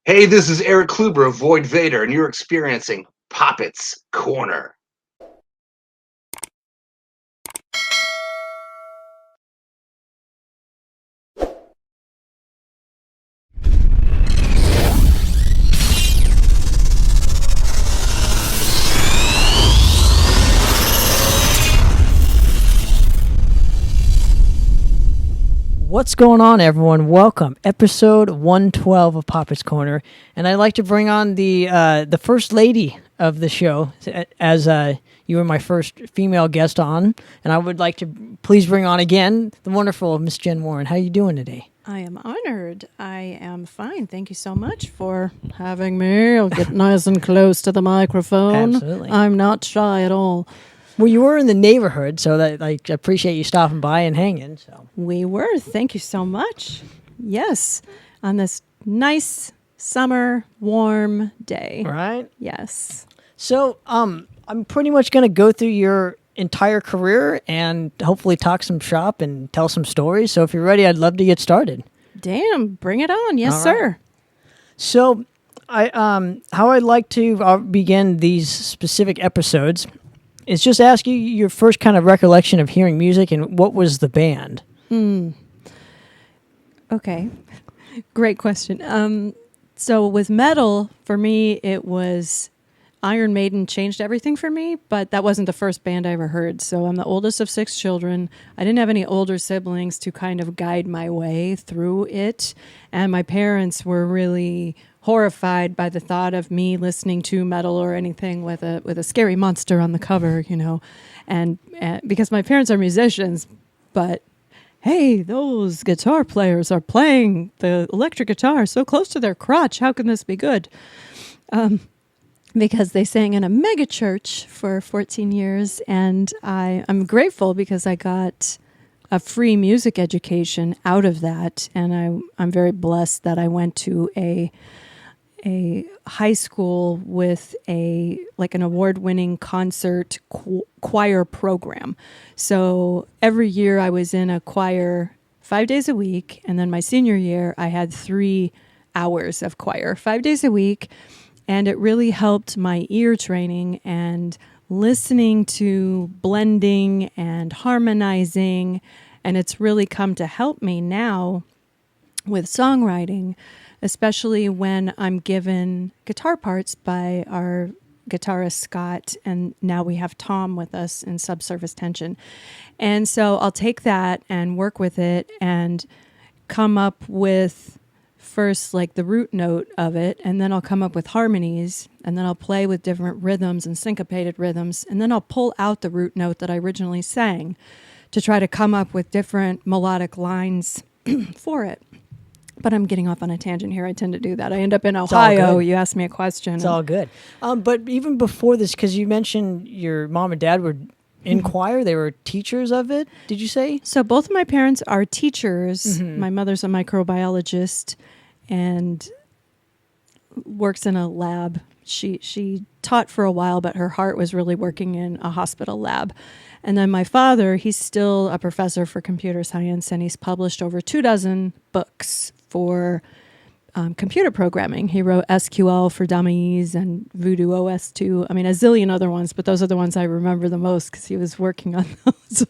Hey, this is Eric Kluber of Void Vader, and you're experiencing Poppitt's Corner. What's going on, everyone? Welcome, episode 112 of Poppitt's Corner, and I'd like to bring on the first lady of the show, as you were my first female guest on, and I would like to please bring on again the wonderful Miss Jen Warren. How are you doing today? I am honored. I am fine. Thank you so much for having me. I'll get nice and close to the microphone. Absolutely. I'm not shy at all. Well, you were in the neighborhood, so that I appreciate you stopping by and hanging. So We were. Thank you so much. Yes, on this nice summer warm day. right. Yes. So I'm pretty much going to go through your entire career and hopefully talk some shop and tell some stories. So if you're ready, I'd love to get started. Damn, bring it on. Yes, All right. sir. So how I'd like to begin these specific episodes is just ask you your first kind of recollection of hearing music and what was the band? Okay. Great question. So with metal, for me, it was Iron Maiden changed everything for me, but that wasn't the first band I ever heard. So I'm the oldest of 6 children. I didn't have any older siblings to kind of guide my way through it. And my parents were really horrified by the thought of me listening to metal or anything with a scary monster on the cover, you know. And because my parents are musicians, but hey, those guitar players are playing the electric guitar so close to their crotch. How can this be good? Because they sang in a mega church for 14 years, and I'm grateful because I got a free music education out of that, and I'm very blessed that I went to a high school with an award-winning concert choir program. So every year I was in a choir 5 days a week, and then my senior year I had 3 hours of choir 5 days a week. And it really helped my ear training and listening to blending and harmonizing. And it's really come to help me now with songwriting, especially when I'm given guitar parts by our guitarist Scott. And now we have Tom with us in Subsurface Tension. And so I'll take that and work with it and come up with first like the root note of it, and then I'll come up with harmonies, and then I'll play with different rhythms and syncopated rhythms, and then I'll pull out the root note that I originally sang to try to come up with different melodic lines for it. But I'm getting off on a tangent here. I tend to do that. I end up in Ohio. You asked me a question. It's all good. But even before this, because you mentioned your mom and dad were in choir, they were teachers of it, did you say? So both of my parents are teachers. My mother's a microbiologist and works in a lab. She taught for a while, but her heart was really working in a hospital lab. And then my father, he's still a professor for computer science, and he's published over 24 books for computer programming. He wrote SQL for Dummies and Voodoo OS 2. I mean, a zillion other ones, but those are the ones I remember the most because he was working on those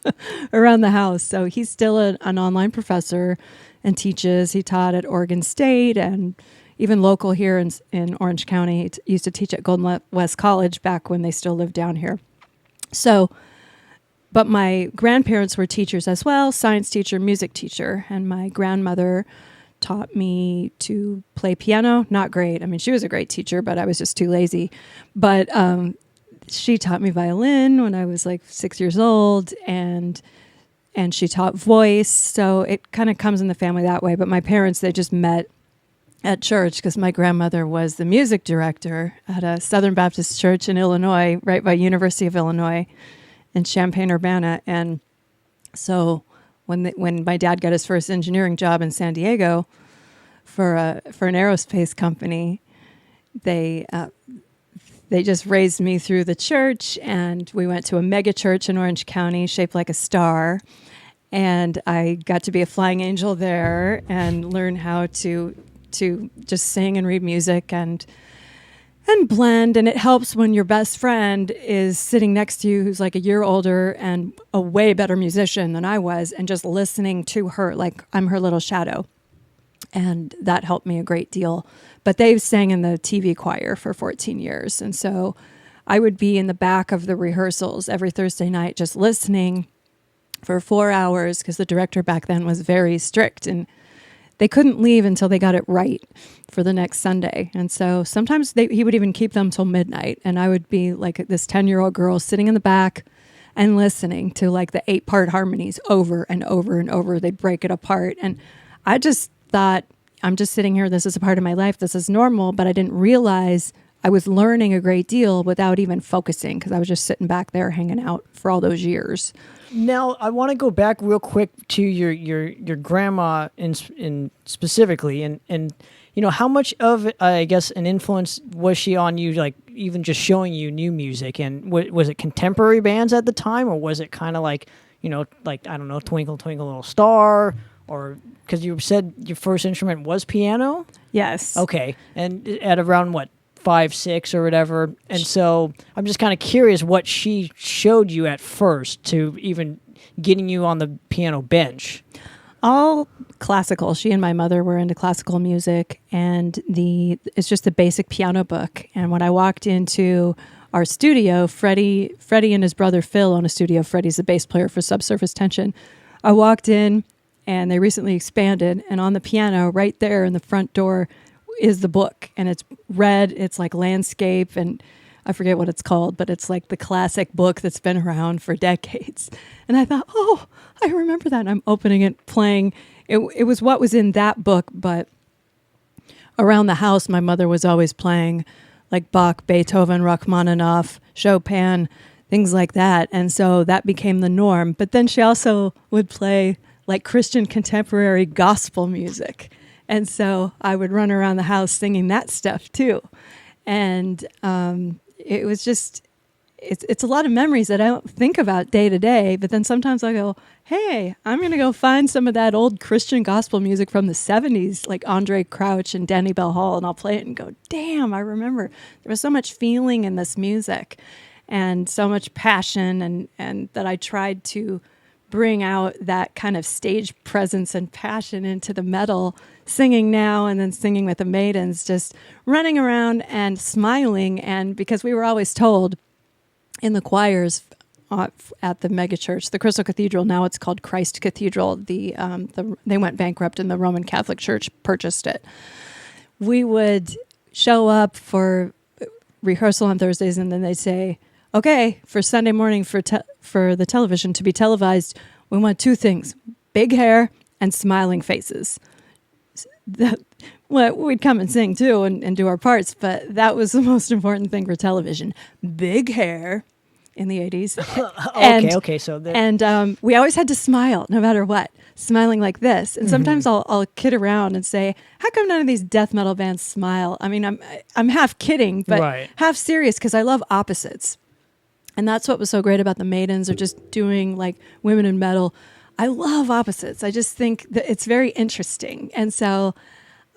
around the house. So he's still an online professor and teaches. He taught at Oregon State and even local here in Orange County. He used to teach at Golden West College back when they still lived down here. So, but my grandparents were teachers as well, science teacher, music teacher, and my grandmother taught me to play piano. Not great. I mean, she was a great teacher, but I was just too lazy. But she taught me violin when I was like 6 years old, and she taught voice. So it kind of comes in the family that way. But my parents, they just met at church because my grandmother was the music director at a Southern Baptist church in Illinois, right by University of Illinois in Champaign-Urbana. And so when my dad got his first engineering job in San Diego for an aerospace company, they just raised me through the church, and we went to a mega church in Orange County shaped like a star. And I got to be a flying angel there and learn how to to just sing and read music and blend. And it helps when your best friend is sitting next to you, who's like a year older and a way better musician than I was, and just listening to her like I'm her little shadow. And that helped me a great deal. But they sang in the TV choir for 14 years. And so I would be in the back of the rehearsals every Thursday night just listening for 4 hours, because the director back then was very strict and they couldn't leave until they got it right for the next Sunday. And so sometimes he would even keep them till midnight. And I would be like this 10-year-old girl sitting in the back and listening to like the 8-part harmonies over and over and over. They'd break it apart. And I just thought, I'm just sitting here. This is a part of my life. This is normal. But I didn't realize I was learning a great deal without even focusing, because I was just sitting back there hanging out for all those years. Now, I want to go back real quick to your grandma in specifically, and you know, how much of, I guess, an influence was she on you, like even just showing you new music? And was it contemporary bands at the time, or was it kind of like, you know, like, I don't know, Twinkle Twinkle Little Star, or because you said your first instrument was piano? Yes. Okay, and at around what, 5, 6 or whatever. And so I'm just kind of curious what she showed you at first to even getting you on the piano bench. All classical. She and my mother were into classical music, and it's just a basic piano book. And when I walked into our studio, Freddie and his brother Phil own a studio. Freddie's the bass player for Subsurface Tension. I walked in, and they recently expanded, and on the piano right there in the front door is the book, and it's red. It's like landscape, and I forget what it's called, but it's like the classic book that's been around for decades. And I thought, oh, I remember that. And I'm opening it, playing. It was what was in that book, but around the house, my mother was always playing like Bach, Beethoven, Rachmaninoff, Chopin, things like that. And so that became the norm. But then she also would play like Christian contemporary gospel music. And so I would run around the house singing that stuff too. And it was just, it's a lot of memories that I don't think about day to day. But then sometimes I go, hey, I'm going to go find some of that old Christian gospel music from the 70s, like Andre Crouch and Danny Bell Hall. And I'll play it and go, damn, I remember there was so much feeling in this music and so much passion, and that I tried to bring out that kind of stage presence and passion into the metal, singing now and then singing with the Maidens, just running around and smiling. And because we were always told in the choirs at the megachurch, the Crystal Cathedral, now it's called Christ Cathedral, they went bankrupt and the Roman Catholic Church purchased it. We would show up for rehearsal on Thursdays, and then they'd say, okay, for Sunday morning for the television to be televised, we want 2 things: big hair and smiling faces. Well, we'd come and sing too and do our parts, but that was the most important thing for television. Big hair in the 80s. Okay. So and we always had to smile no matter what, smiling like this. And sometimes I'll kid around and say, how come none of these death metal bands smile? I mean, I'm half kidding, but half serious, because I love opposites. And that's what was so great about the Maidens, or just doing like women in metal. I love opposites. I just think that it's very interesting. And so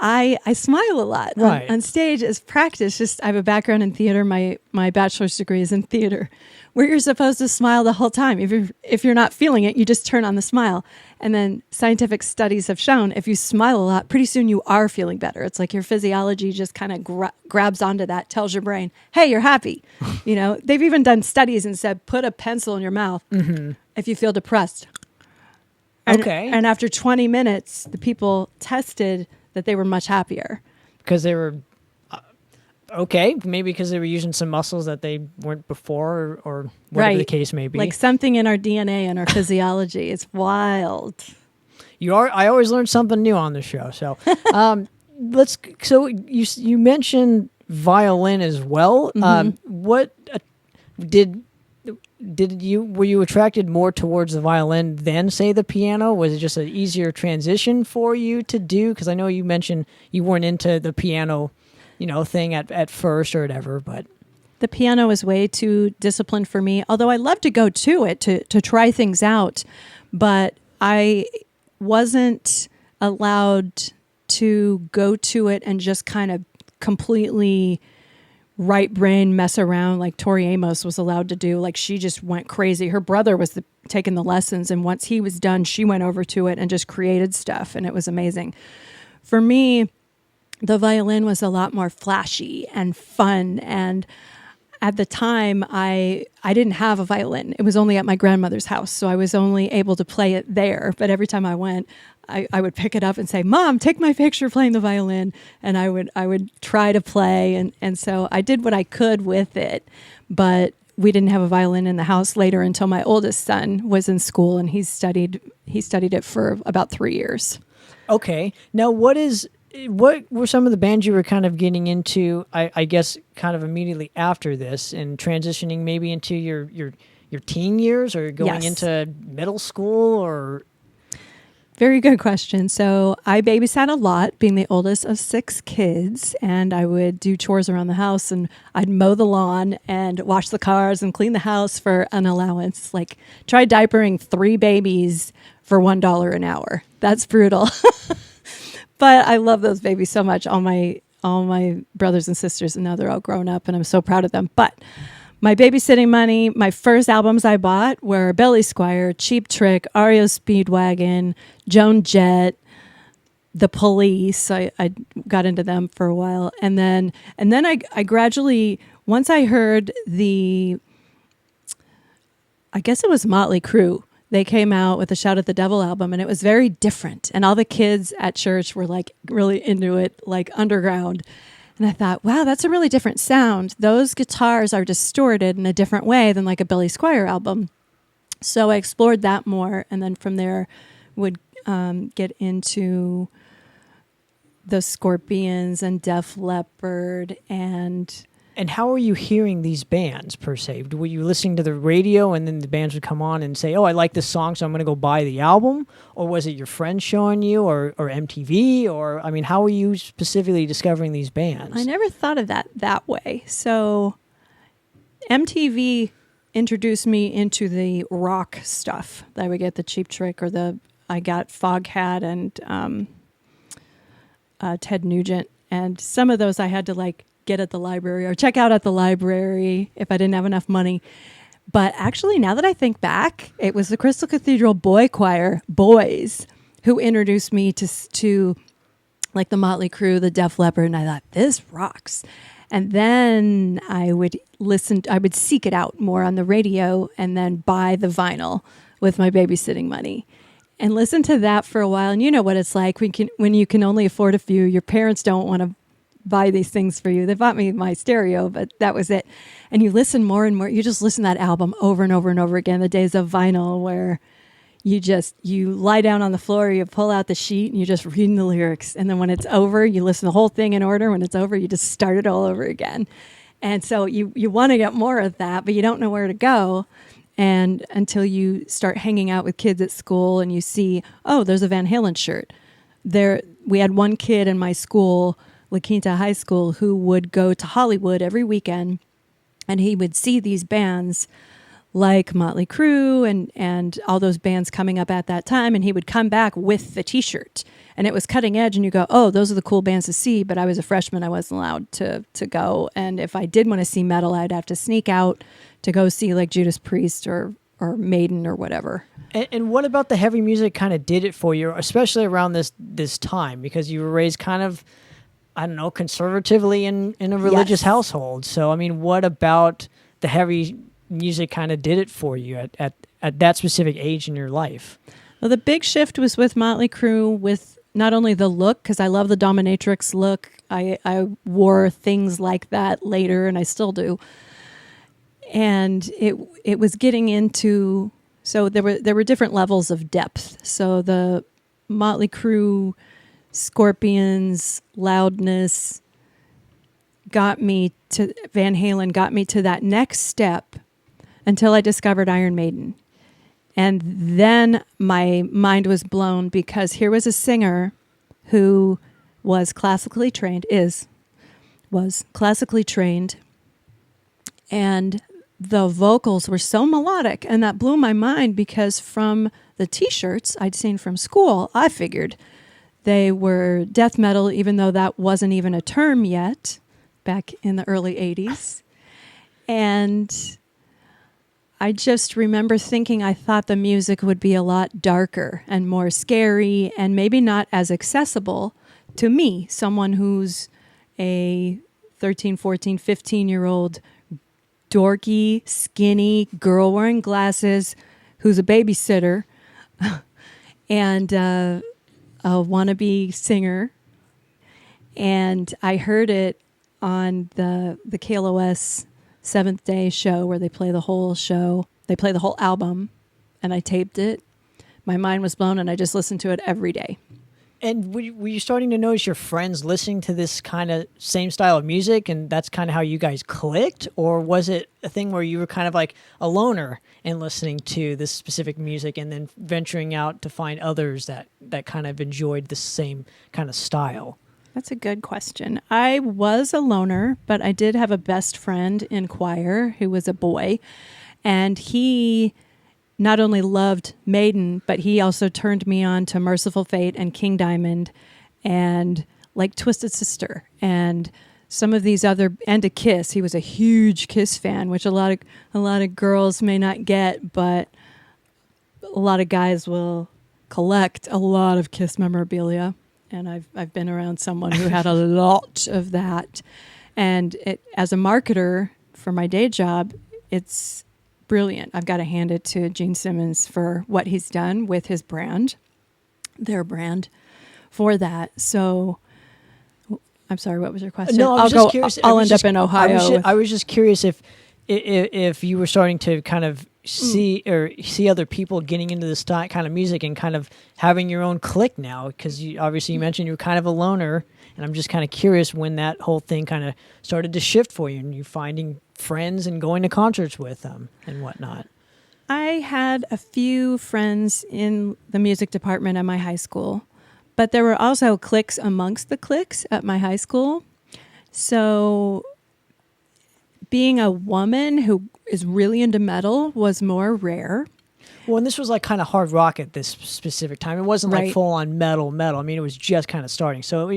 I smile a lot on stage as practice. Just I have a background in theater. My bachelor's degree is in theater, where you're supposed to smile the whole time. If you're not feeling it, you just turn on the smile. And then scientific studies have shown if you smile a lot, pretty soon you are feeling better. It's like your physiology just kind of grabs onto that, tells your brain, hey, you're happy. You know, they've even done studies and said, put a pencil in your mouth if you feel depressed. And after 20 minutes, the people tested that they were much happier. Because they were, maybe because they were using some muscles that they weren't before, or whatever the case may be. Like something in our DNA and our physiology. It's wild. I always learn something new on the show. So so you mentioned violin as well. What were you attracted more towards the violin than, say, the piano? Was it just an easier transition for you to do? Because I know you mentioned you weren't into the piano, thing at first or whatever, but the piano was way too disciplined for me. Although I love to go to it to try things out, but I wasn't allowed to go to it and just kind of completely right brain mess around like Tori Amos was allowed to do. Like she just went crazy. Her brother was taking the lessons, and once he was done, she went over to it and just created stuff, and it was amazing. For me, the violin was a lot more flashy and fun, and at the time, I didn't have a violin. It was only at my grandmother's house, so I was only able to play it there. But every time I went, I would pick it up and say, "Mom, take my picture playing the violin," and I would try to play, and so I did what I could with it. But we didn't have a violin in the house later until my oldest son was in school, and he studied it for about 3 years. Okay, now what were some of the bands you were kind of getting into, I guess, kind of immediately after this and transitioning maybe into your teen years or going into middle school or? Very good question. So I babysat a lot, being the oldest of 6 kids, and I would do chores around the house, and I'd mow the lawn and wash the cars and clean the house for an allowance. Like try diapering 3 babies for $1 an hour. That's brutal. But I love those babies so much. All my brothers and sisters, and now they're all grown up, and I'm so proud of them. But my babysitting money, my first albums I bought were Belly Squire, Cheap Trick, REO Speedwagon, Joan Jett, The Police. I got into them for a while, and then I gradually, once I heard I guess it was Motley Crue. They came out with the Shout at the Devil album, and it was very different. And all the kids at church were like really into it, like underground. And I thought, wow, that's a really different sound. Those guitars are distorted in a different way than like a Billy Squier album. So I explored that more. And then from there would get into the Scorpions and Def Leppard and... And how are you hearing these bands, per se? Were you listening to the radio and then the bands would come on and say, oh, I like this song, so I'm going to go buy the album? Or was it your friends showing you or MTV? Or, I mean, how are you specifically discovering these bands? I never thought of that way. So MTV introduced me into the rock stuff. I would get the Cheap Trick I got Foghat and Ted Nugent. And some of those I had to like get at the library or check out at the library if I didn't have enough money. But actually, now that I think back, it was the Crystal Cathedral Boy Choir boys who introduced me to like the Motley Crue, the Def Leppard, and I thought, this rocks. And then I would seek it out more on the radio and then buy the vinyl with my babysitting money and listen to that for a while. And you know what it's like when you can only afford a few, your parents don't want to buy these things for you. They bought me my stereo, but that was it. And you listen more and more. You just listen to that album over and over and over again. The days of vinyl where you lie down on the floor, you pull out the sheet and you're just reading the lyrics. And then when it's over, you listen to the whole thing in order. When it's over, you just start it all over again. And so you want to get more of that, but you don't know where to go. And until you start hanging out with kids at school and you see, oh, there's a Van Halen shirt. We had one kid in my school, La Quinta High School, who would go to Hollywood every weekend, and he would see these bands like Motley Crue and all those bands coming up at that time, and he would come back with the T-shirt. And it was cutting edge, and you go, oh, those are the cool bands to see, but I was a freshman. I wasn't allowed to go. And if I did want to see metal, I'd have to sneak out to go see like Judas Priest or Maiden or whatever. And what about the heavy music kind of did it for you, especially around this time? Because you were raised kind of, I don't know, conservatively in a religious household. So, I mean, what about the heavy music kind of did it for you at that specific age in your life? Well, the big shift was with Motley Crue, with not only the look, because I love the dominatrix look. I wore things like that later, and I still do. And it was getting into, so there were different levels of depth. So the Motley Crue, Scorpions, loudness Van Halen got me to that next step until I discovered Iron Maiden. And then my mind was blown because here was a singer who was classically trained, and the vocals were so melodic, and that blew my mind because from the T-shirts I'd seen from school, I figured They were death metal, even though that wasn't even a term yet back in the early 80s. And I just remember thinking I thought the music would be a lot darker and more scary and maybe not as accessible to me, someone who's a 13, 14, 15-year-old dorky, skinny girl wearing glasses who's a babysitter and a wannabe singer. And I heard it on the KLOS Seventh Day show where they play the whole show. They play the whole album, and I taped it. My mind was blown, and I just listened to it every day. And were you starting to notice your friends listening to this kind of same style of music, and that's kind of how you guys clicked? Or was it a thing where you were kind of like a loner and listening to this specific music and then venturing out to find others that kind of enjoyed the same kind of style? That's a good question. I was a loner, but I did have a best friend in choir who was a boy. And he not only loved Maiden, but he also turned me on to Merciful Fate and King Diamond and like Twisted Sister and some of these other, and to Kiss. He was a huge Kiss fan, which a lot of girls may not get, but a lot of guys will collect a lot of Kiss memorabilia. And I've been around someone who had a lot of that. And as a marketer for my day job, it's brilliant. I've got to hand it to Gene Simmons for what he's done with his brand, their brand, for that. So, I'm sorry, what was your question? No, I was just curious. I'll end up in Ohio. I was just curious if you were starting to kind of see other people getting into this kind of music and kind of having your own clique now, because you mentioned you were kind of a loner, and I'm just kind of curious when that whole thing kind of started to shift for you and you finding friends and going to concerts with them and whatnot. I had a few friends in the music department at my high school, but there were also cliques amongst the cliques at my high school. So being a woman who is really into metal was more rare. Well, and this was like kind of hard rock at this specific time. It wasn't like full on metal. I mean, it was just kind of starting. So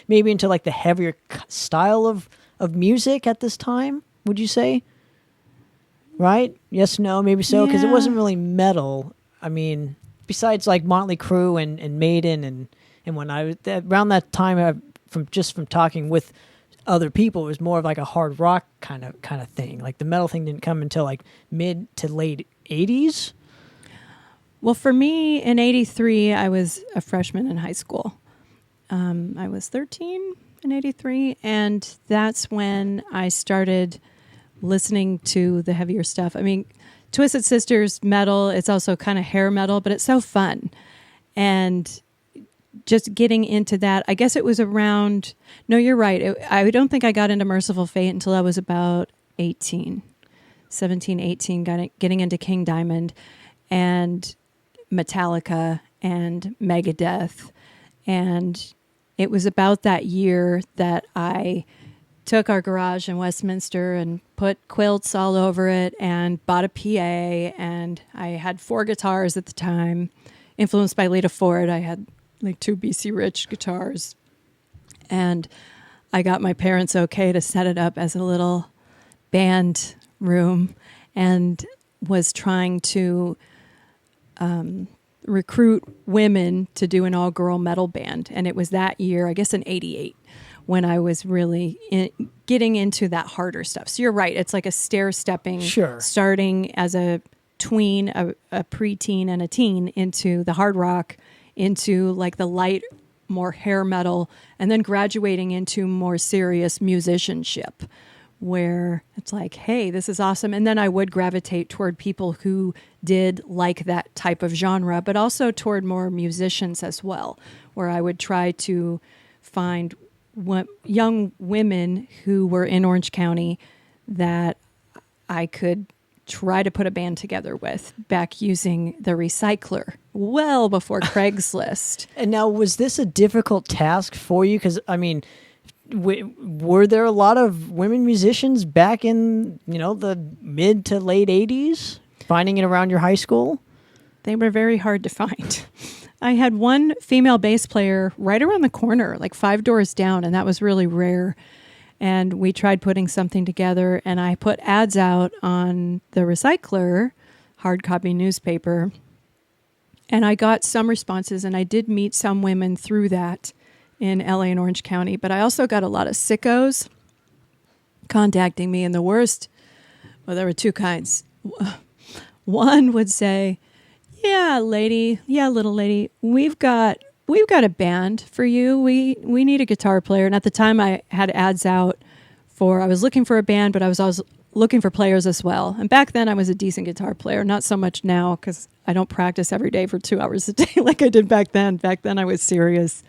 maybe into like the heavier style of music at this time, would you say? Right? Yes, no, maybe so, because it wasn't really metal. I mean, besides like Motley Crue and Maiden and when around that time, from talking with other people, it was more of like a hard rock kind of thing. Like the metal thing didn't come until like mid to late 80s. Well, for me, in 83, I was a freshman in high school. I was 13 in 83, and that's when I started listening to the heavier stuff. I mean, Twisted Sister's metal, it's also kind of hair metal, but it's so fun. And just getting into that, I guess it was around, no, you're right. I don't think I got into Merciful Fate until I was about 17, 18, getting into King Diamond and Metallica and Megadeth. And it was about that year that I took our garage in Westminster and put quilts all over it and bought a PA. And I had 4 guitars at the time, influenced by Lita Ford. I had like 2 BC Rich guitars. And I got my parents okay to set it up as a little band room and was trying to recruit women to do an all-girl metal band. And it was that year, I guess in 88, when I was really getting into that harder stuff. So you're right. It's like a stair-stepping, starting as a tween, a preteen and a teen into the hard rock, into like the light, more hair metal, and then graduating into more serious musicianship where it's like, hey, this is awesome. And then I would gravitate toward people who did like that type of genre, but also toward more musicians as well, where I would try to find young women who were in Orange County that I could try to put a band together with, back using the recycler well before Craigslist. And now, was this a difficult task for you? Because, I mean, were there a lot of women musicians back in, the mid to late 80s, finding it around your high school? They were very hard to find. I had one female bass player right around the corner, like 5 doors down, and that was really rare. And we tried putting something together, and I put ads out on the Recycler hard copy newspaper, and I got some responses, and I did meet some women through that in LA and Orange County. But I also got a lot of sickos contacting me, and the worst, well, there were 2 kinds. One would say, yeah, little lady, we've got a band for you. We need a guitar player. And at the time I had ads out I was looking for a band, but I was also looking for players as well. And back then I was a decent guitar player, not so much now because I don't practice every day for 2 hours a day like I did back then. Back then I was serious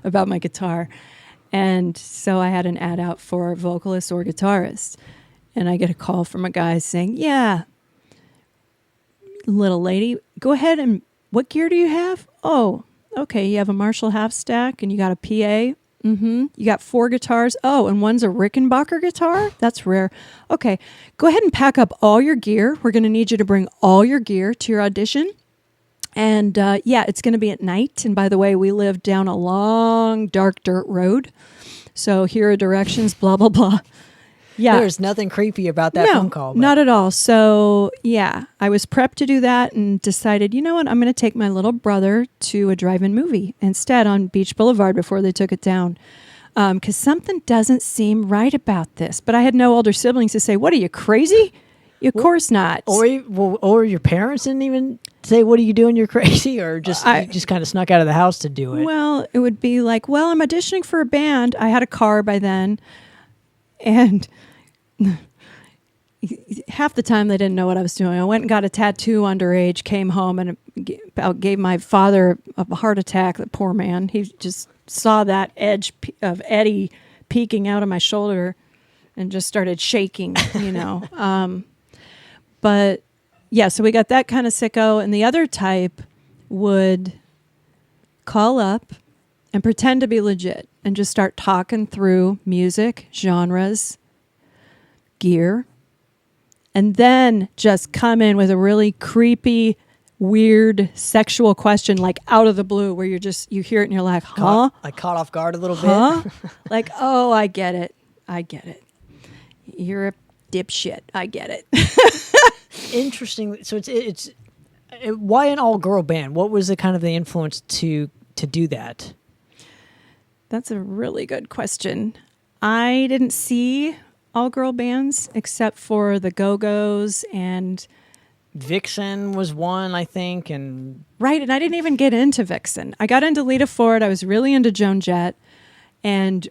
about my guitar. And so I had an ad out for a vocalist or guitarist. And I get a call from a guy saying, yeah, little lady, go ahead, and what gear do you have? Oh, okay, you have a Marshall half stack and you got a PA. You got 4 guitars. Oh, and one's a Rickenbacker guitar? That's rare. Okay, go ahead and pack up all your gear. We're going to need you to bring all your gear to your audition. And yeah, it's going to be at night. And by the way, we live down a long, dark dirt road. So here are directions, blah, blah, blah. Yeah. There's nothing creepy about that phone call. But not at all. So yeah, I was prepped to do that and decided, you know what, I'm going to take my little brother to a drive-in movie instead on Beach Boulevard before they took it down. Because something doesn't seem right about this. But I had no older siblings to say, what are you, crazy? Of course not. Or your parents didn't even say, what are you doing, you're crazy? Or just you just kind of snuck out of the house to do it? Well, it would be like, well, I'm auditioning for a band. I had a car by then. And half the time they didn't know what I was doing. I went and got a tattoo underage, came home, and gave my father a heart attack. The poor man. He just saw that edge of Eddie peeking out of my shoulder and just started shaking, you know. But yeah, so we got that kind of sicko. And the other type would call up and pretend to be legit and just start talking through music, genres, gear, and then just come in with a really creepy, weird sexual question, like out of the blue, where you hear it and you're like, huh? Caught off guard a little bit. Like, oh, I get it. You're a dipshit. I get it. Interesting. So it's why an all-girl band? What was the kind of the influence to do that? That's a really good question. I didn't see all-girl bands except for the Go-Go's and Vixen was one, I think, and right. And I didn't even get into Vixen. I got into Lita Ford. I was really into Joan Jett, and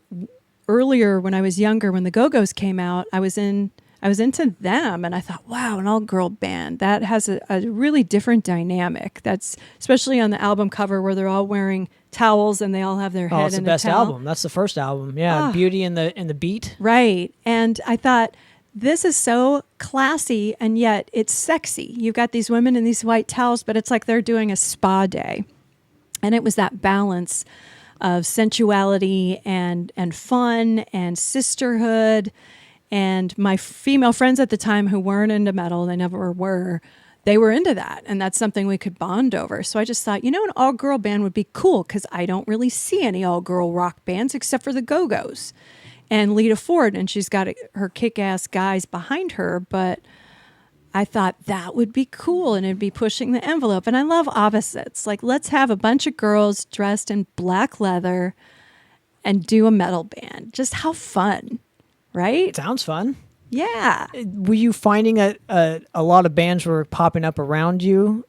earlier when I was younger, when the Go-Go's came out, I was into them, and I thought, wow, an all-girl band that has a really different dynamic. That's especially on the album cover where they're all wearing towels and they all have their head in a towel. It's the best album. That's the first album. Yeah, Beauty and the Beat. Right. And I thought, this is so classy, and yet it's sexy. You've got these women in these white towels, but it's like they're doing a spa day. And it was that balance of sensuality and fun and sisterhood. And my female friends at the time who weren't into metal, they never were, they were into that. And that's something we could bond over. So I just thought, an all-girl band would be cool because I don't really see any all-girl rock bands except for the Go-Go's and Lita Ford. And she's got her kick-ass guys behind her. But I thought that would be cool and it'd be pushing the envelope. And I love opposites. Like, let's have a bunch of girls dressed in black leather and do a metal band. Just how fun. Right? Sounds fun. Yeah. Were you finding a lot of bands were popping up around you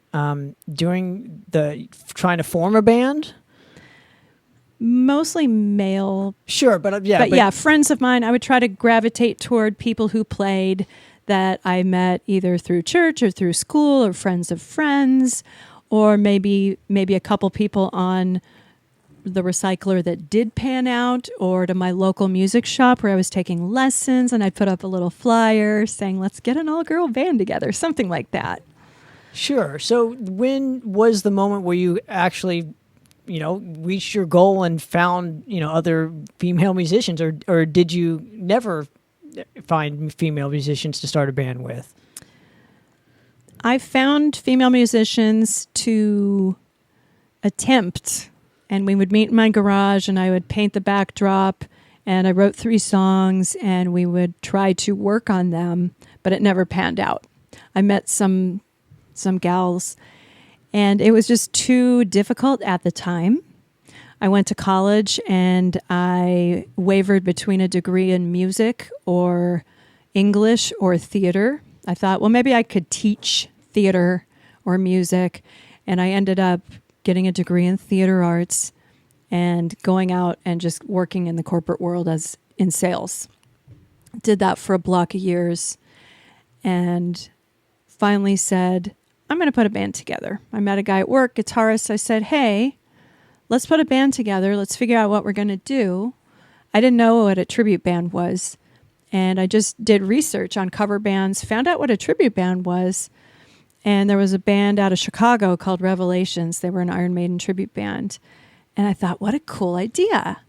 during trying to form a band? Mostly male. Sure, but friends of mine. I would try to gravitate toward people who played that I met either through church or through school or friends of friends, or maybe a couple people on the Recycler that did pan out, or to my local music shop where I was taking lessons, and I'd put up a little flyer saying, let's get an all-girl band together, something like that. Sure. So when was the moment where you actually, reached your goal and found, other female musicians, or did you never find female musicians to start a band with? I found female musicians to attempt. And we would meet in my garage and I would paint the backdrop, and I wrote 3 songs and we would try to work on them, but it never panned out. I met some gals and it was just too difficult at the time. I went to college and I wavered between a degree in music or English or theater. I thought, well, maybe I could teach theater or music. And I ended up getting a degree in theater arts and going out and just working in the corporate world as in sales. Did that for a block of years and finally said, I'm going to put a band together. I met a guy at work, guitarist. I said, hey, let's put a band together. Let's figure out what we're going to do. I didn't know what a tribute band was. And I just did research on cover bands, found out what a tribute band was. And there was a band out of Chicago called Revelations. They were an Iron Maiden tribute band. And I thought, what a cool idea.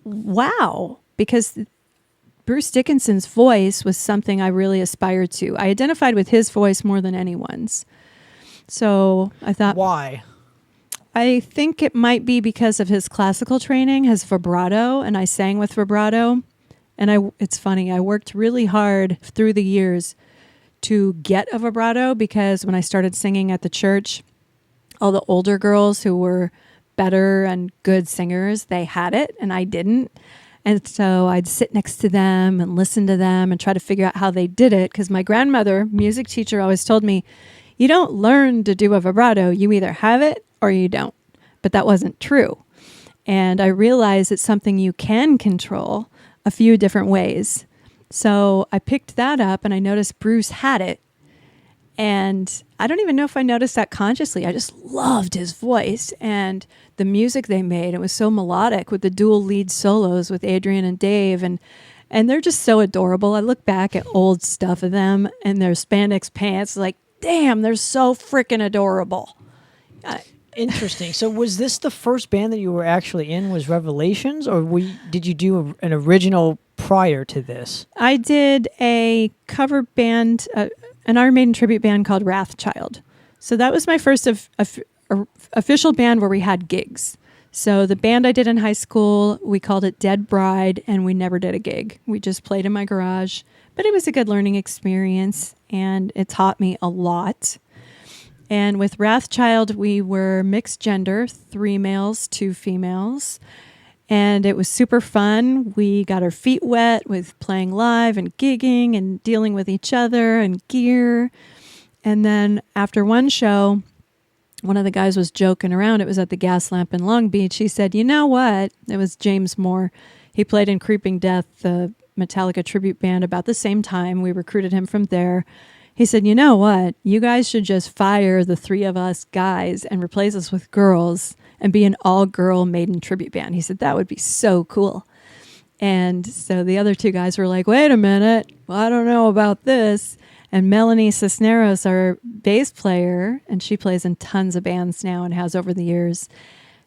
Wow. Because Bruce Dickinson's voice was something I really aspired to. I identified with his voice more than anyone's. So I thought, why? I think it might be because of his classical training, his vibrato, and I sang with vibrato. And it's funny, I worked really hard through the years to get a vibrato because when I started singing at the church, all the older girls who were better and good singers, they had it and I didn't. And so I'd sit next to them and listen to them and try to figure out how they did it. Because my grandmother, music teacher, always told me, you don't learn to do a vibrato. You either have it or you don't. But that wasn't true. And I realized it's something you can control a few different ways. So I picked that up and I noticed Bruce had it. And I don't even know if I noticed that consciously. I just loved his voice and the music they made. It was so melodic with the dual lead solos with Adrian and Dave. And they're just so adorable. I look back at old stuff of them and their spandex pants, like, damn, they're so freaking adorable. Interesting. So was this the first band that you were actually in, was Revelations, or did you do an original prior to this? I did a cover band, an Iron Maiden tribute band called Wrathchild. So that was my first official band where we had gigs. So the band I did in high school, we called it Dead Bride, and we never did a gig. We just played in my garage. But it was a good learning experience, and it taught me a lot. And with Wrathchild, we were mixed gender, 3 males, 2 females. And it was super fun. We got our feet wet with playing live and gigging and dealing with each other and gear. And then after one show, one of the guys was joking around. It was at the Gas Lamp in Long Beach. He said, you know what? It was James Moore. He played in Creeping Death, the Metallica tribute band, about the same time. We recruited him from there. He said, you know what? You guys should just fire the 3 of us guys and replace us with girls and be an all-girl Maiden tribute band. He said, that would be so cool. And so the other 2 guys were like, wait a minute. Well, I don't know about this. And Melanie Cisneros, our bass player, and she plays in tons of bands now and has over the years,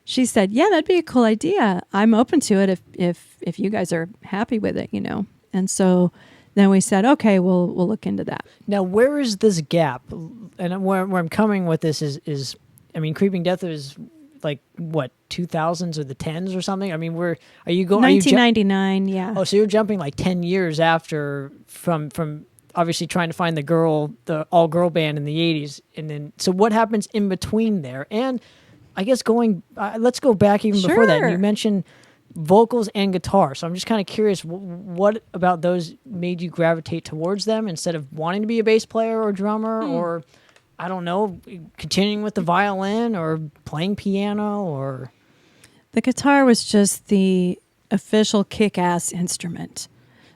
she said, yeah, that'd be a cool idea. I'm open to it if you guys are happy with it, you know. And so then we said, okay, we'll look into that. Now, where is this gap? And where I'm coming with this is, I mean, Creeping Death is like, what, 2000s or the 10s or something? I mean, are you going? 1999, yeah. Oh, so you're jumping like 10 years after from obviously trying to find the all-girl band in the 80s. And then, so what happens in between there? And I guess let's go back even before that. You mentioned vocals and guitar. So I'm just kind of curious, what about those made you gravitate towards them instead of wanting to be a bass player or drummer or, I don't know, continuing with the violin or playing piano or... The guitar was just the official kick-ass instrument.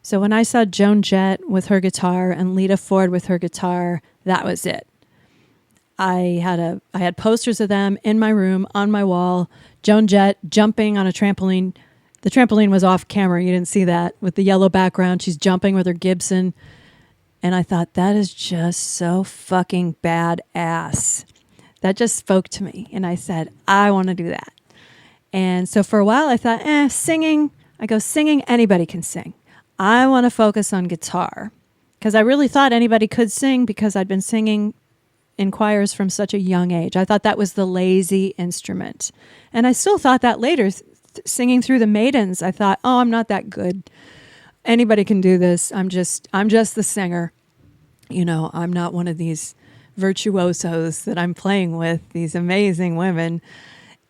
So when I saw Joan Jett with her guitar and Lita Ford with her guitar, that was it. I had posters of them in my room, on my wall. Joan Jett jumping on a trampoline. The trampoline was off camera. You didn't see that. With the yellow background, she's jumping with her Gibson. And I thought, that is just so fucking badass. That just spoke to me. And I said, I want to do that. And so for a while, I thought, singing. I go, singing, anybody can sing. I want to focus on guitar. Because I really thought anybody could sing because I'd been singing in choirs from such a young age. I thought that was the lazy instrument. And I still thought that later, singing through the Maidens. I thought, oh, I'm not that good. Anybody can do this. I'm just the singer. You know, I'm not one of these virtuosos that I'm playing with, these amazing women.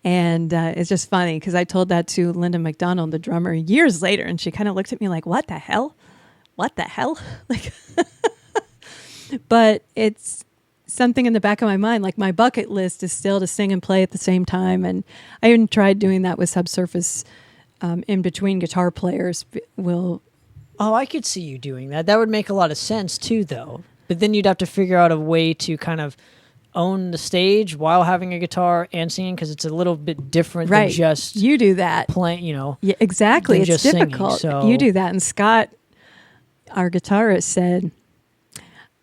And it's just funny because I told that to Linda McDonald, the drummer, years later, and she kind of looked at me like, what the hell? What the hell? Like, but it's something in the back of my mind. Like, my bucket list is still to sing and play at the same time. And I even tried doing that with Subsurface in between guitar players. Oh, I could see you doing that. That would make a lot of sense too, though. But then you'd have to figure out a way to kind of own the stage while having a guitar and singing, because it's a little bit different than just you do that playing. You know, yeah, exactly. It's difficult. Singing, so. You do that, and Scott, our guitarist, said,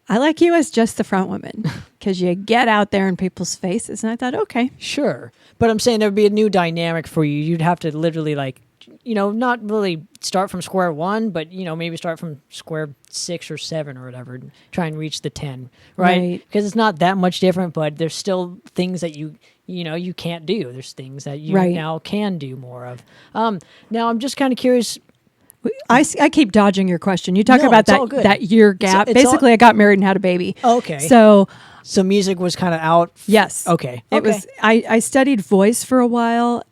"I like you as just the front woman because you get out there in people's faces." And I thought, okay, sure, but I'm saying there would be a new dynamic for you. You'd have to literally, like, you know, not really start from square one, but, you know, maybe start from square 6 or 7 or whatever, and try and reach the 10, right? Because it's not that much different, but there's still things that you can't do. There's things that you now can do more of. Now I'm just kind of curious. I keep dodging your question. You talk about that year gap. Basically, I got married and had a baby. Okay. So music was kind of out. Yes. Okay. It was. I studied voice for a while.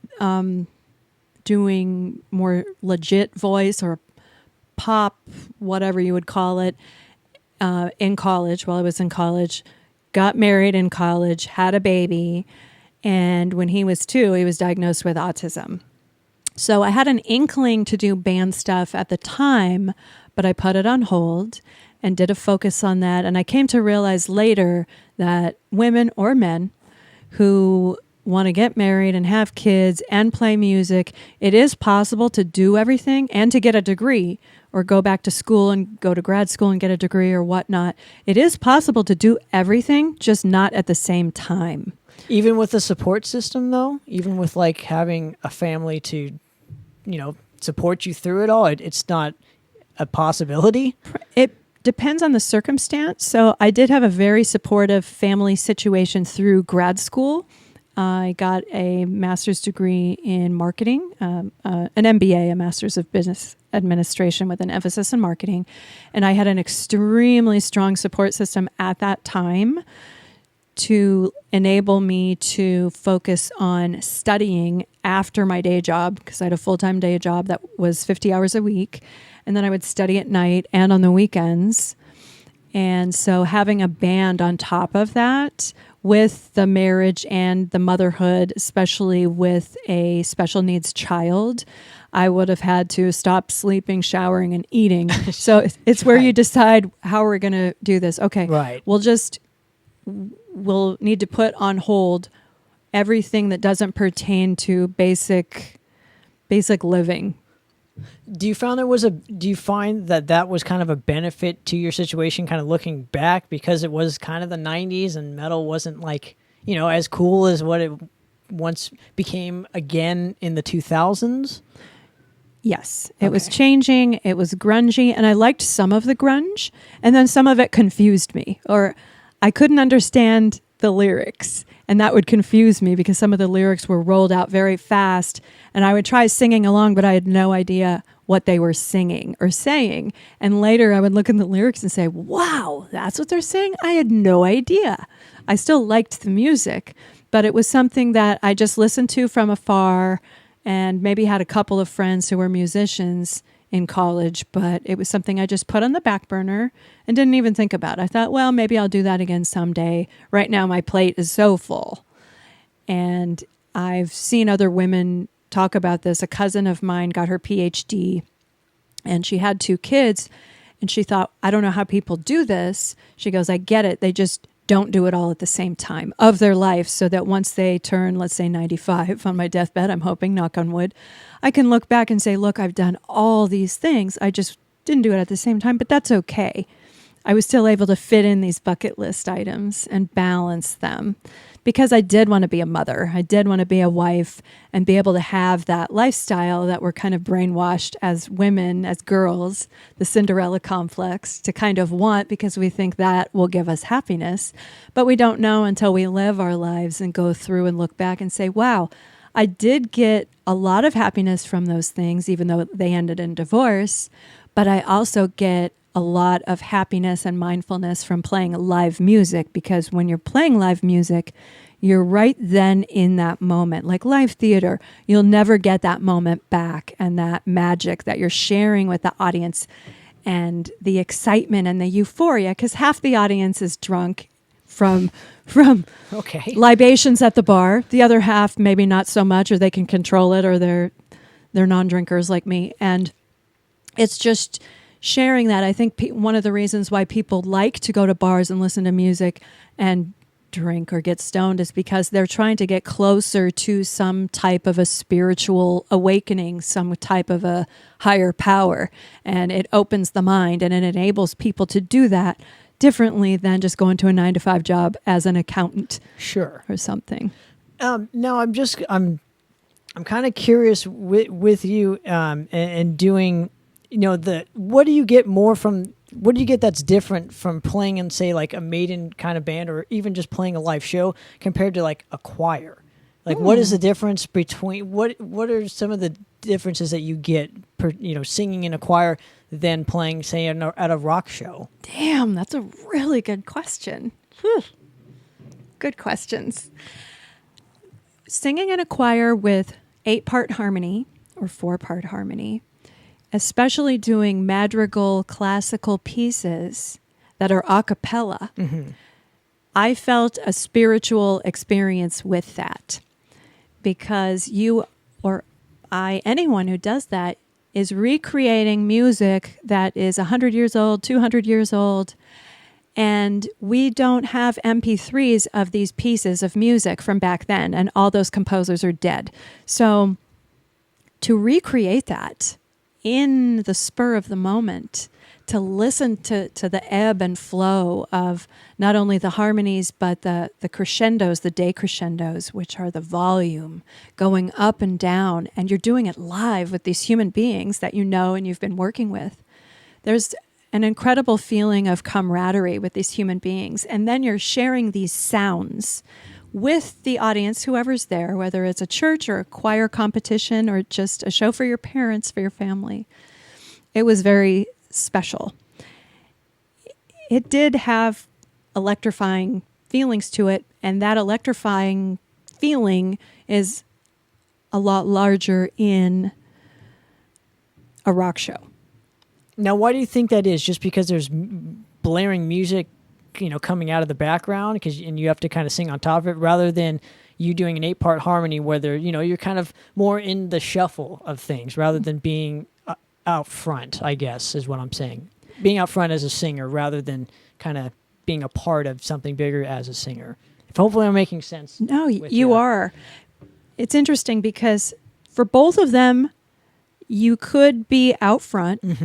Doing more legit voice or pop, whatever you would call it, in college, while I was in college. Got married in college, had a baby, and when he was 2, he was diagnosed with autism. So I had an inkling to do band stuff at the time, but I put it on hold and did a focus on that. And I came to realize later that women or men who want to get married and have kids and play music, it is possible to do everything and to get a degree or go back to school and go to grad school and get a degree or whatnot. It is possible to do everything, just not at the same time. Even with the support system, though? Even with, like, having a family to, you know, support you through it all? It's not a possibility? It depends on the circumstance. So I did have a very supportive family situation through grad school. I got a master's degree in marketing, an MBA, a master's of business administration with an emphasis in marketing. And I had an extremely strong support system at that time to enable me to focus on studying after my day job, because I had a full-time day job that was 50 hours a week. And then I would study at night and on the weekends. And so having a band on top of that, with the marriage and the motherhood, especially with a special needs child, I would have had to stop sleeping, showering, and eating. So it's where you decide, how are we going to do this? Okay, right. We'll need to put on hold everything that doesn't pertain to basic living. Do you find that was kind of a benefit to your situation, kind of looking back, because it was kind of the 90s and metal wasn't, like, you know, as cool as what it once became again in the 2000s? Yes, it was changing. It was grungy, and I liked some of the grunge, and then some of it confused me, or I couldn't understand the lyrics, and that would confuse me because some of the lyrics were rolled out very fast, and I would try singing along, but I had no idea what they were singing or saying. And later I would look in the lyrics and say, wow, that's what they're saying? I had no idea. I still liked the music, but it was something that I just listened to from afar and maybe had a couple of friends who were musicians in college, but it was something I just put on the back burner and didn't even think about. I thought, well, maybe I'll do that again someday. Right now my plate is so full. And I've seen other women talk about this. A cousin of mine got her PhD and she had 2 kids and she thought, I don't know how people do this. She goes, I get it. They just don't do it all at the same time of their life, so that once they turn, let's say 95 on my deathbed, I'm hoping, knock on wood, I can look back and say, look, I've done all these things. I just didn't do it at the same time, but that's okay. I was still able to fit in these bucket list items and balance them, because I did want to be a mother. I did want to be a wife and be able to have that lifestyle that we're kind of brainwashed as women, as girls, the Cinderella complex, to kind of want, because we think that will give us happiness. But we don't know until we live our lives and go through and look back and say, wow, I did get a lot of happiness from those things, even though they ended in divorce. But I also get a lot of happiness and mindfulness from playing live music, because when you're playing live music, you're right then in that moment. Like live theater, you'll never get that moment back, and that magic that you're sharing with the audience, and the excitement and the euphoria, because half the audience is drunk from libations at the bar. The other half maybe not so much, or they can control it, or they're non-drinkers like me. And it's just sharing that. I think one of the reasons why people like to go to bars and listen to music and drink or get stoned is because they're trying to get closer to some type of a spiritual awakening, some type of a higher power. And it opens the mind, and it enables people to do that differently than just going to a 9-to-5 job as an accountant. Sure. Or something. Now I'm kind of curious with you and doing, what do you get more from, what do you get that's different from playing in, say, like a Maiden kind of band, or even just playing a live show compared to like a choir? Like, what is the difference between, what are some of the differences that you get per, singing in a choir than playing, say, at a rock show? Damn, that's a really good question. Whew. Good questions. Singing in a choir with 8-part harmony or 4-part harmony, especially doing madrigal classical pieces that are a cappella, I felt a spiritual experience with that, because you or I, anyone who does that, is recreating music that is 100 years old, 200 years old, and we don't have MP3s of these pieces of music from back then, and all those composers are dead. So to recreate that in the spur of the moment, to listen to the ebb and flow of not only the harmonies, but the crescendos, the decrescendos, which are the volume going up and down, and you're doing it live with these human beings that you know and you've been working with. There's an incredible feeling of camaraderie with these human beings, and then you're sharing these sounds with the audience, whoever's there, whether it's a church or a choir competition or just a show for your parents, for your family. It was very special. It did have electrifying feelings to it, and that electrifying feeling is a lot larger in a rock show. Now, why do you think that is? Just because there's blaring music, coming out of the background, and you have to kind of sing on top of it, rather than you doing an 8-part harmony where you're kind of more in the shuffle of things rather than being out front, I guess, is what I'm saying. Being out front as a singer rather than kind of being a part of something bigger as a singer. If hopefully I'm making sense. No, you are. It's interesting because for both of them, you could be out front for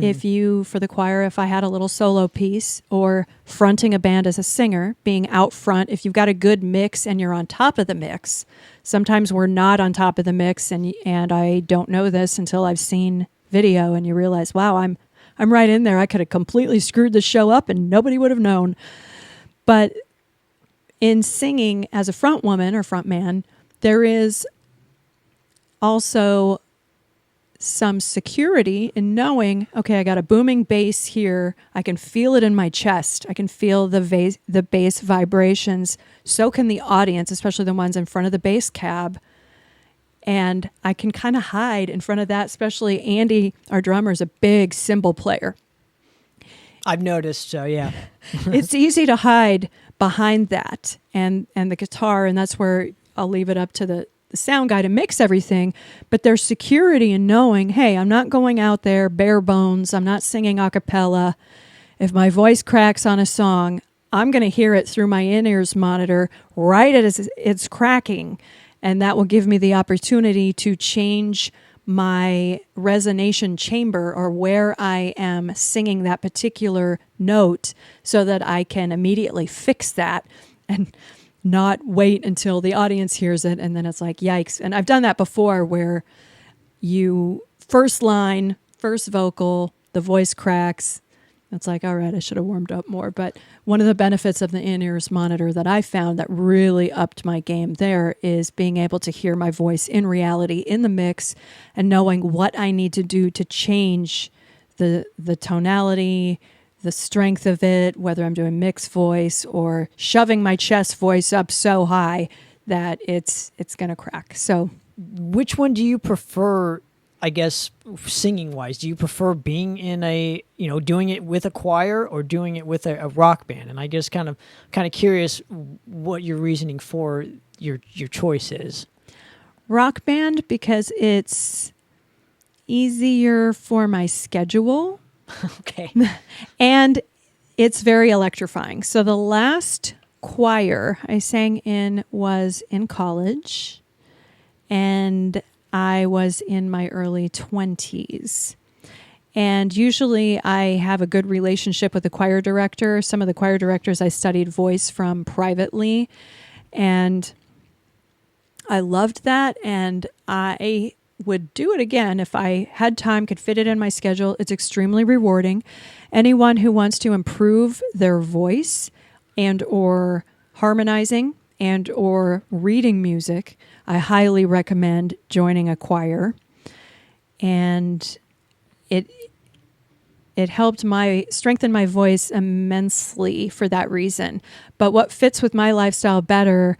the choir, if I had a little solo piece, or fronting a band as a singer, being out front. If you've got a good mix and you're on top of the mix, sometimes we're not on top of the mix, and I don't know this until I've seen video, and you realize, wow, I'm right in there. I could have completely screwed the show up and nobody would have known. But in singing as a front woman or front man, there is also some security in knowing, okay, I got a booming bass here. I can feel it in my chest. I can feel the bass vibrations. So can the audience, especially the ones in front of the bass cab. And I can kind of hide in front of that, especially Andy, our drummer, is a big cymbal player. I've noticed, so yeah. It's easy to hide behind that and the guitar, and that's where I'll leave it up to the sound guy to mix everything. But there's security in knowing, hey, I'm not going out there bare bones. I'm not singing a cappella. If my voice cracks on a song, I'm going to hear it through my in-ears monitor right as it's cracking. And that will give me the opportunity to change my resonation chamber, or where I am singing that particular note, so that I can immediately fix that and not wait until the audience hears it and then it's like, yikes. And I've done that before, where you first line, first vocal, the voice cracks. It's like, all right, I should have warmed up more. But one of the benefits of the in-ears monitor that I found that really upped my game there is being able to hear my voice in reality in the mix and knowing what I need to do to change the tonality, the strength of it, whether I'm doing mixed voice or shoving my chest voice up so high that it's going to crack. So which one do you prefer, I guess, singing wise? Do you prefer being in a, doing it with a choir or doing it with a rock band? And I just kind of curious what your reasoning for your choice is. Rock band, because it's easier for my schedule. Okay. And it's very electrifying. So the last choir I sang in was in college, and I was in my early 20s. And usually I have a good relationship with the choir director. Some of the choir directors I studied voice from privately, and I loved that, and I would do it again if I had time, could fit it in my schedule. It's extremely rewarding. Anyone who wants to improve their voice and or harmonizing and or reading music, I highly recommend joining a choir. And it helped strengthen my voice immensely for that reason. But what fits with my lifestyle better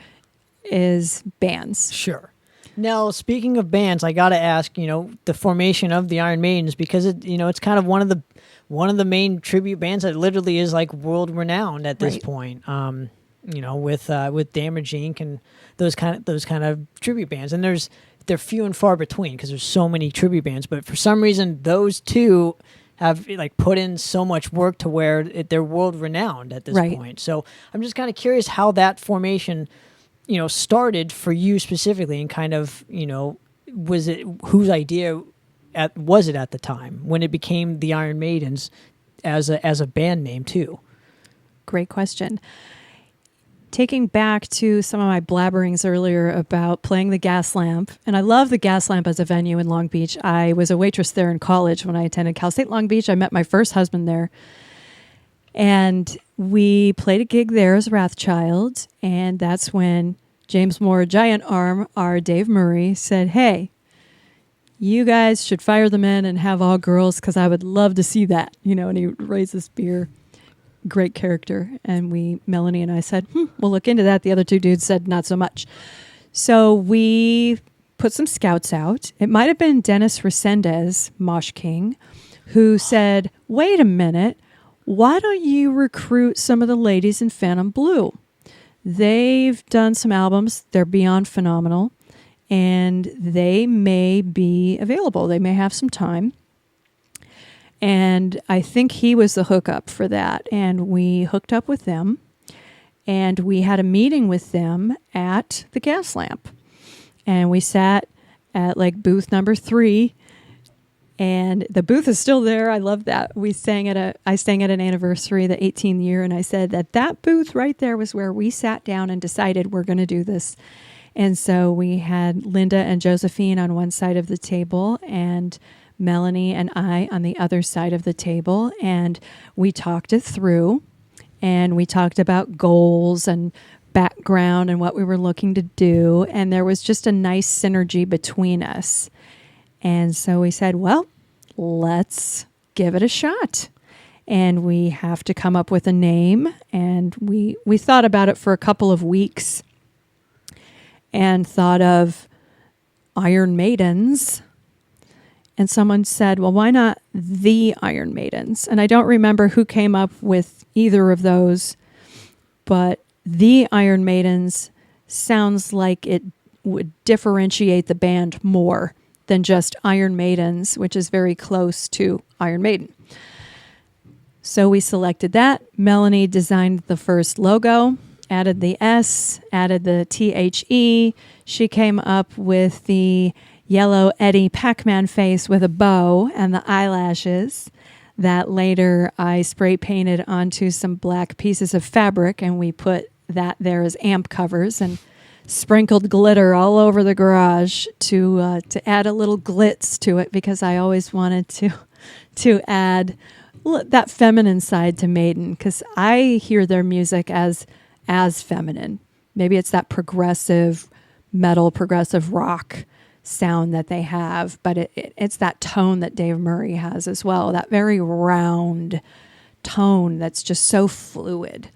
is bands. Sure. Now, speaking of bands, I got to ask, the formation of the Iron Maidens, because it's kind of one of the main tribute bands that literally is like world renowned at this point. With Damage Inc. and those kind of tribute bands, and they're few and far between because there's so many tribute bands. But for some reason, those two have put in so much work to where they're world renowned at this point. So I'm just kind of curious how that formation started for you specifically, and kind of, was it whose idea was it at the time when it became the Iron Maidens as a band name too? Great question. Taking back to some of my blabberings earlier about playing the Gas Lamp, and I love the Gas Lamp as a venue in Long Beach. I was a waitress there in college when I attended Cal State Long Beach. I met my first husband there. And we played a gig there as Wrathchild, and that's when James Moore, Giant Arm, our Dave Murray, said, hey, you guys should fire the men and have all girls because I would love to see that. And he raised this beer. Great character. And Melanie and I said, we'll look into that. The other two dudes said not so much. So we put some scouts out. It might have been Dennis Resendez, Mosh King, who said, wait a minute, why don't you recruit some of the ladies in Phantom Blue? They've done some albums. They're beyond phenomenal. And they may be available. They may have some time. And I think he was the hookup for that. And we hooked up with them. And we had a meeting with them at the Gas Lamp. And we sat at booth number 3. And the booth is still there. I love that. I sang at an anniversary, the 18th year, and I said that booth right there was where we sat down and decided we're going to do this. And so we had Linda and Josephine on one side of the table and Melanie and I on the other side of the table, and we talked it through, and we talked about goals and background and what we were looking to do, and there was just a nice synergy between us. And so we said, well, let's give it a shot. And we have to come up with a name. And we thought about it for a couple of weeks and thought of Iron Maidens. And someone said, well, why not the Iron Maidens? And I don't remember who came up with either of those, but the Iron Maidens sounds like it would differentiate the band more than just Iron Maidens, which is very close to Iron Maiden. So we selected that. Melanie designed the first logo, added the S, added the THE. She came up with the yellow Eddie Pac-Man face with a bow and the eyelashes that later I spray painted onto some black pieces of fabric, and we put that there as amp covers and sprinkled glitter all over the garage to add a little glitz to it, because I always wanted to add that feminine side to Maiden, because I hear their music as feminine. Maybe it's that progressive metal, progressive rock sound that they have, but it's that tone that Dave Murray has as well, that very round tone that's just so fluid.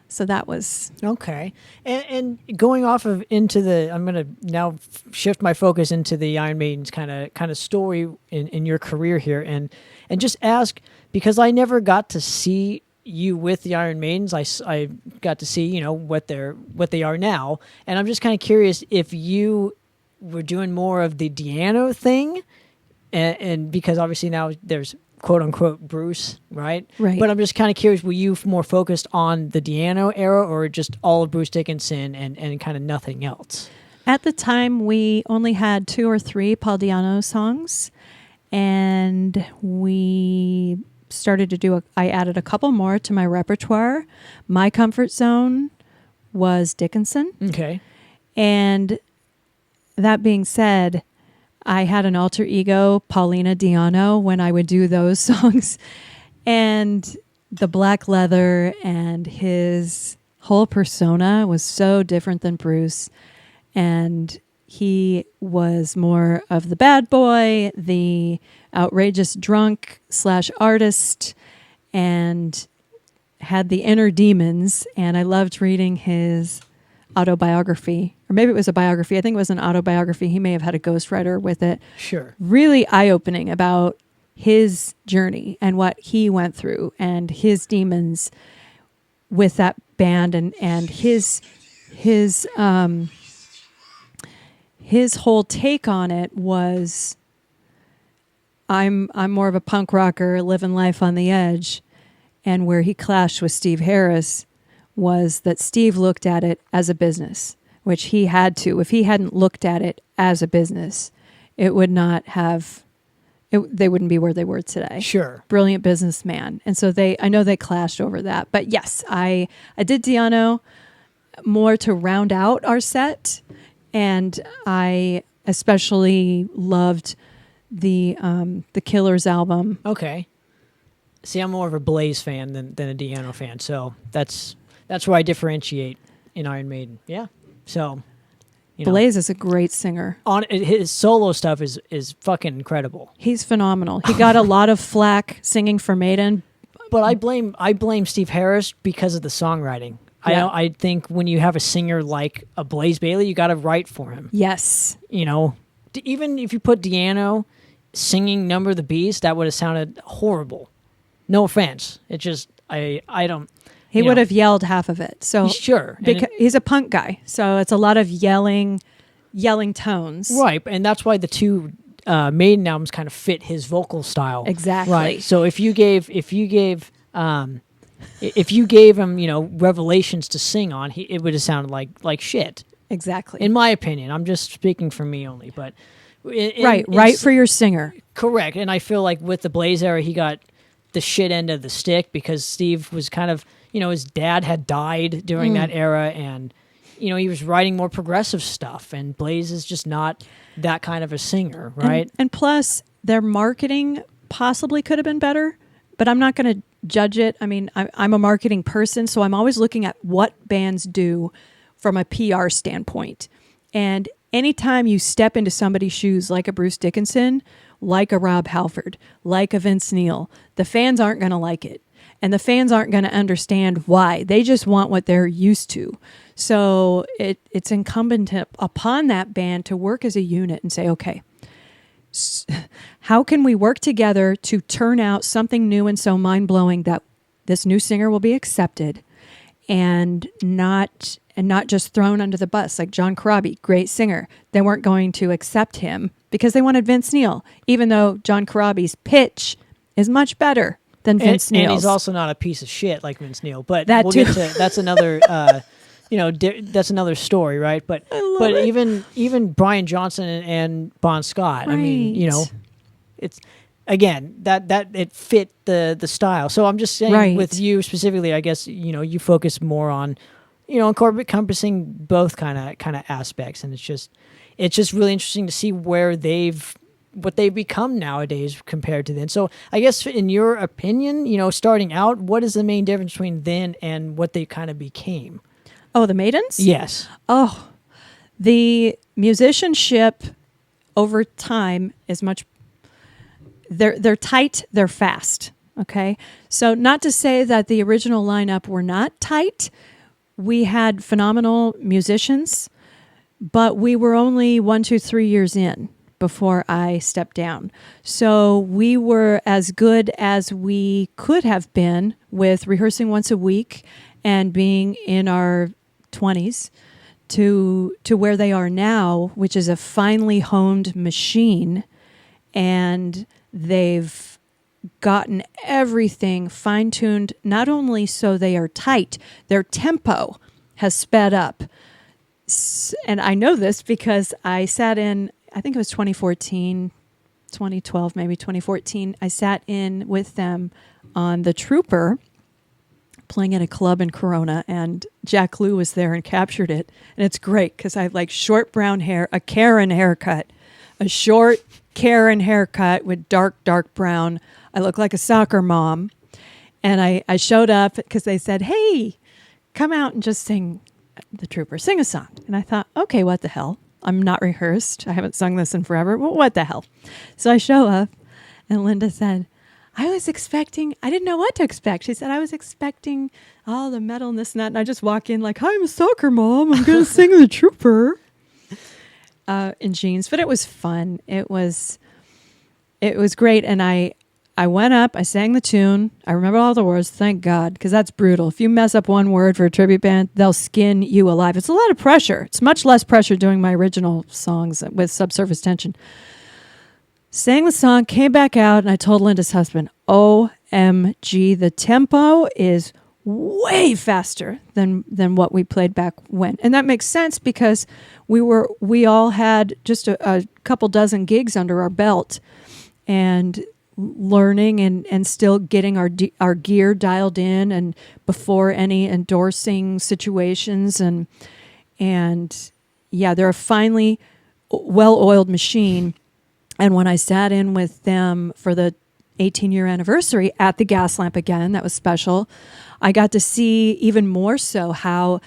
So that was okay. And going off of into the, I'm going to now shift my focus into the Iron Maidens kind of story in your career here, and just ask, because I never got to see you with the Iron Maidens. I got to see, you know, what they are now, and I'm just kind of curious if you were doing more of the Diano thing, and because obviously now there's quote unquote Bruce, right? Right. But I'm just kind of curious, were you more focused on the Diano era, or just all of Bruce Dickinson and kind of nothing else? At the time, we only had 2 or 3 Paul Diano songs, and we started to do I added a couple more to my repertoire. My comfort zone was Dickinson. Okay. And that being said, I had an alter ego, Paulina Diano, when I would do those songs. And the black leather and his whole persona was so different than Bruce. And he was more of the bad boy, the outrageous drunk / artist, and had the inner demons. And I loved reading his autobiography, or maybe it was a biography. I think it was an autobiography. He may have had a ghostwriter with it. Sure. Really eye-opening about his journey and what he went through and his demons with that band, and his whole take on it was, I'm more of a punk rocker living life on the edge, and where he clashed with Steve Harris was that Steve looked at it as a business, which he had to. If he hadn't looked at it as a business, it would not have, they wouldn't be where they were today. Sure. Brilliant businessman. And so I know they clashed over that. But yes, I did Diano more to round out our set. And I especially loved the Killers album. Okay. See, I'm more of a Blaze fan than a Diano fan, so that's where I differentiate in Iron Maiden. Yeah. So, you know, Blaze is a great singer. His solo stuff is fucking incredible. He's phenomenal. He got a lot of flack singing for Maiden. But I blame Steve Harris because of the songwriting. Yeah. I think when you have a singer like a Blaze Bayley, you got to write for him. Yes. You know, even if you put Diano singing Number of the Beast, that would have sounded horrible. No offense. It just, I don't. He would have yelled half of it. So sure. Because he's a punk guy. So it's a lot of yelling tones. Right. And that's why the 2 Maiden albums kind of fit his vocal style. Exactly. Right. So if you gave him, you know, Revelations to sing on, it would have sounded like shit. Exactly. In my opinion. I'm just speaking for me only, but right for your singer. Correct. And I feel like with the Blaze era, he got the shit end of the stick because Steve was kind of, you know, his dad had died during that era, and, you know, he was writing more progressive stuff, and Blaze is just not that kind of a singer, right? And plus, their marketing possibly could have been better, but I'm not going to judge it. I mean, I'm a marketing person, so I'm always looking at what bands do from a PR standpoint. And anytime you step into somebody's shoes like a Bruce Dickinson, like a Rob Halford, like a Vince Neil, the fans aren't going to like it. And the fans aren't going to understand why. They just want what they're used to. So it's incumbent upon that band to work as a unit and say, okay, how can we work together to turn out something new and so mind-blowing that this new singer will be accepted and not just thrown under the bus? Like John Corabi, great singer. They weren't going to accept him because they wanted Vince Neil, even though John Corabi's pitch is much better than Vince Neil's. And he's also not a piece of shit like Vince Neil. But that we'll too. get to that's another that's another story, right? But even Brian Johnson and Bon Scott, I mean, Right. it's again that it fit the style. So I'm just saying, Right. with you specifically, I guess you focus more on encompassing both kind of aspects, and it's just really interesting to see what they've become nowadays compared to then. So I guess in your opinion, starting out, what is the main difference between then and what they kind of became? Oh, the Maidens? Yes. Oh, the musicianship over time is much. They're tight. They're fast. Okay, so not to say that the original lineup were not tight. We had phenomenal musicians, but we were only 1, 2, 3 years in before I stepped down. So we were as good as we could have been with rehearsing once a week and being in our 20s to where they are now, which is a finely honed machine, and they've gotten everything fine-tuned, not only so they are tight, their tempo has sped up. And I know this because I sat in, I think it was 2014, 2012, maybe 2014. I sat in with them on The Trooper, playing at a club in Corona, and Jack Lew was there and captured it. And it's great because I have like short brown hair, a Karen haircut, a short Karen haircut with dark brown. I look like a soccer mom. And I showed up because they said, hey, come out and just sing The Trooper, sing a song. And I thought, okay, what the hell? I'm not rehearsed. I haven't sung this in forever. Well, what the hell? So I show up, and Linda said, I didn't know what to expect. She said, I was expecting all the metal and this and that. And I just walk in like, hi, I'm a soccer mom. I'm going to sing The Trooper in jeans. But it was fun. It was great. And I went up, I sang the tune. I remember all the words, thank God, because that's brutal. If you mess up one word for a tribute band, they'll skin you alive. It's a lot of pressure. It's much less pressure doing my original songs with Subsurface Tension. Sang the song, came back out, and I told Linda's husband, OMG, the tempo is way faster than what we played back when. And that makes sense because we all had just a couple dozen gigs under our belt, and learning and still getting our gear dialed in, and before any endorsing situations, and yeah, they're a finely well-oiled machine. And when I sat in with them for the 18-year anniversary at the Gas Lamp again, that was special. I got to see even more so how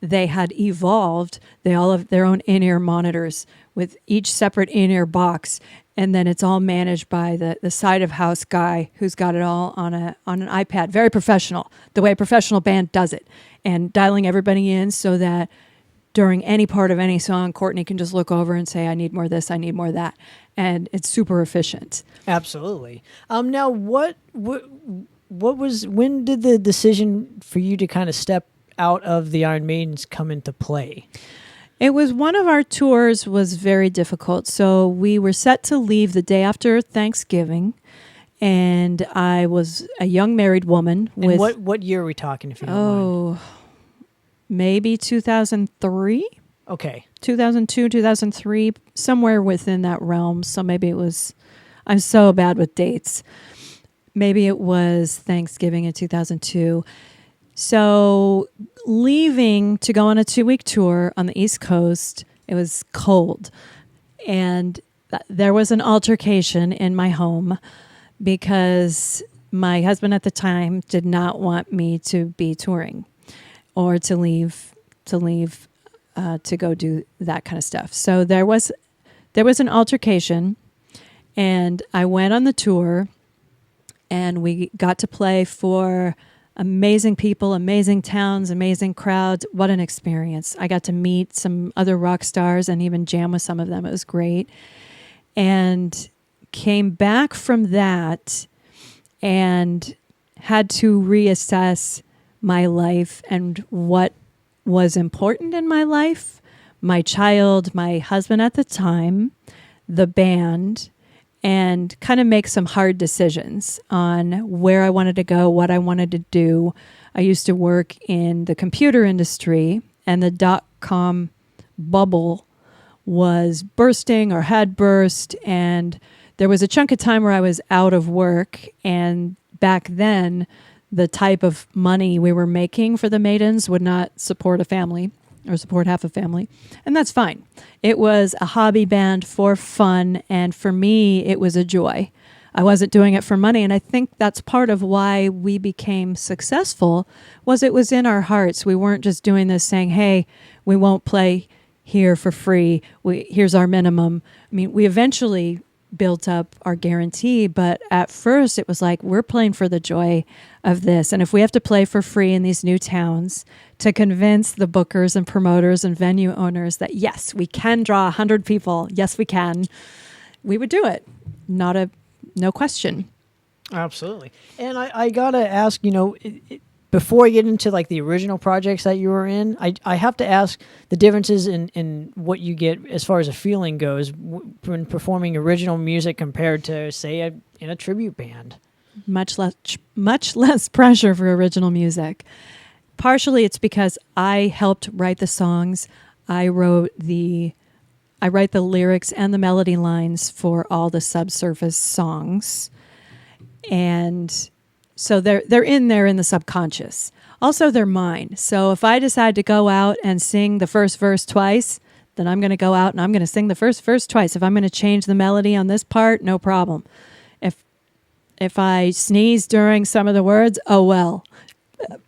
they had evolved. They all have their own in-ear monitors with each separate in-ear box. And then it's all managed by the side of house guy who's got it all on an iPad. Very professional, the way a professional band does it. And dialing everybody in so that during any part of any song, Courtney can just look over and say, I need more of this, I need more of that. And it's super efficient. Absolutely. Now, when did the decision for you to kind of step out of the Iron Maidens come into play? It was one of our tours was very difficult. So we were set to leave the day after Thanksgiving, and I was a young married woman. And what year are we talking, if you don't mind? Maybe 2003. Okay. 2002, 2003, somewhere within that realm. So maybe it was, I'm so bad with dates. Maybe it was Thanksgiving in 2002. So leaving to go on a 2-week tour on the East Coast, it was cold. And there was an altercation in my home because my husband at the time did not want me to be touring or to leave to go do that kind of stuff. So there was an altercation, and I went on the tour, and we got to play for amazing people, amazing towns, amazing crowds. What an experience. I got to meet some other rock stars and even jam with some of them. It was great. And came back from that and had to reassess my life and what was important in my life, my child, my husband at the time, the band, and kind of make some hard decisions on where I wanted to go, what I wanted to do. I used to work in the computer industry, and the .com bubble was bursting or had burst, and there was a chunk of time where I was out of work, and back then the type of money we were making for the Maidens would not support a family or support half a family, and that's fine. It was a hobby band for fun, and for me it was a joy. I wasn't doing it for money, and I think that's part of why we became successful, was it was in our hearts. We weren't just doing this saying, hey, we won't play here for free. Here's our minimum. I mean, we eventually built up our guarantee, but at first it was like, we're playing for the joy of this. And if we have to play for free in these new towns to convince the bookers and promoters and venue owners that, yes, we can draw 100 people, yes, we can, we would do it. No question. Absolutely. And I gotta ask, before I get into like the original projects that you were in, I have to ask the differences in what you get as far as a feeling goes when performing original music compared to, say, in a tribute band. Much less pressure for original music. Partially it's because I helped write the songs. I write the lyrics and the melody lines for all the Subsurface songs. And so they're in there in the subconscious. Also, they're mine. So if I decide to go out and sing the first verse twice, then I'm going to go out and I'm going to sing the first verse twice. If I'm going to change the melody on this part, no problem. If I sneeze during some of the words, oh well.